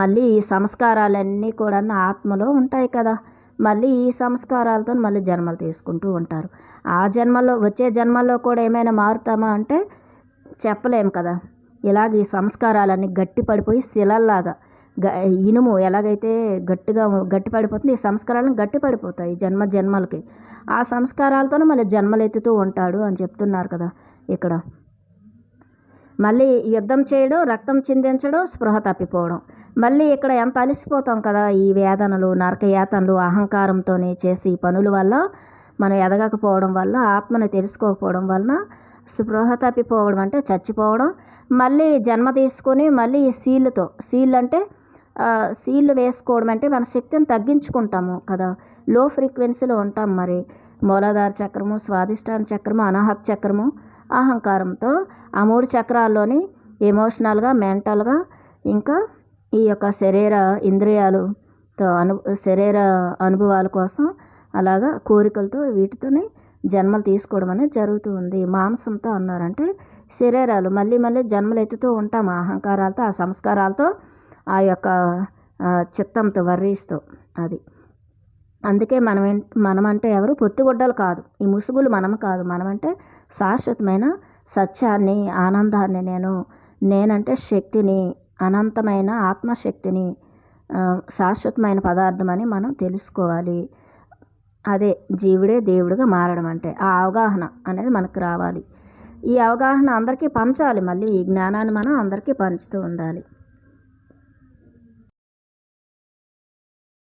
మళ్ళీ ఈ సంస్కారాలన్నీ కూడా ఆత్మలో ఉంటాయి కదా, మళ్ళీ ఈ సంస్కారాలతో మళ్ళీ జన్మలు తీసుకుంటూ ఉంటారు. ఆ జన్మలో వచ్చే జన్మల్లో కూడా ఏమైనా మారుతామా అంటే చెప్పలేము కదా. ఇలాగ ఈ సంస్కారాలన్నీ గట్టి పడిపోయి శిలల్లాగా, ఇనుము ఎలాగైతే గట్టి పడిపోతుంది, ఈ సంస్కారాలను గట్టి పడిపోతాయి జన్మలకి. ఆ సంస్కారాలతోనే మళ్ళీ జన్మలు ఎత్తుతూ ఉంటాడు అని చెప్తున్నారు కదా ఇక్కడ. మళ్ళీ యుద్ధం చేయడం, రక్తం చిందించడం, స్పృహ తప్పిపోవడం. మళ్ళీ ఇక్కడ ఎంత అలసిపోతాం కదా ఈ వేదనలు, నరకయాతనలు, అహంకారంతో చేసి పనుల వల్ల, మనం ఎదగకపోవడం వల్ల, ఆత్మని తెలుసుకోకపోవడం వలన స్పృహ తప్పిపోవడం అంటే చచ్చిపోవడం. మళ్ళీ జన్మ తీసుకొని మళ్ళీ ఈ సీళ్ళు అంటే సీళ్ళు వేసుకోవడం అంటే మన శక్తిని తగ్గించుకుంటాము కదా, లో ఫ్రీక్వెన్సీలో ఉంటాం. మరి మూలాధార చక్రము, స్వాదిష్టాన చక్రము, అనాహత చక్రము, అహంకారంతో ఆ 3 చక్రాల్లోని ఎమోషనల్గా, మెంటల్గా, ఇంకా ఈ యొక్క శరీర ఇంద్రియాలతో శరీర అనుభవాల కోసం అలాగా కోరికలతో వీటితోనే జన్మలు తీసుకోవడం అనేది జరుగుతూ ఉంది. మాంసంతో అన్నారంటే శరీరాలు మళ్ళీ జన్మలు ఎత్తుతూ ఉంటాం అహంకారాలతో, ఆ సంస్కారాలతో, ఆ యొక్క చిత్తంతో, వర్రీస్తో. అది అందుకే మనమంటే ఎవరు? పొత్తిగుడ్డలు కాదు, ఈ ముసుగులు మనం కాదు. మనమంటే శాశ్వతమైన సత్యాన్ని, ఆనందాన్ని, నేనంటే శక్తిని, అనంతమైన ఆత్మశక్తిని, శాశ్వతమైన పదార్థం అని మనం తెలుసుకోవాలి. అదే జీవుడే దేవుడిగా మారడం అంటే. ఆ అవగాహన అనేది మనకు రావాలి. ఈ అవగాహన అందరికీ పంచాలి. మళ్ళీ ఈ జ్ఞానాన్ని మనం అందరికీ పంచుతూ ఉండాలి.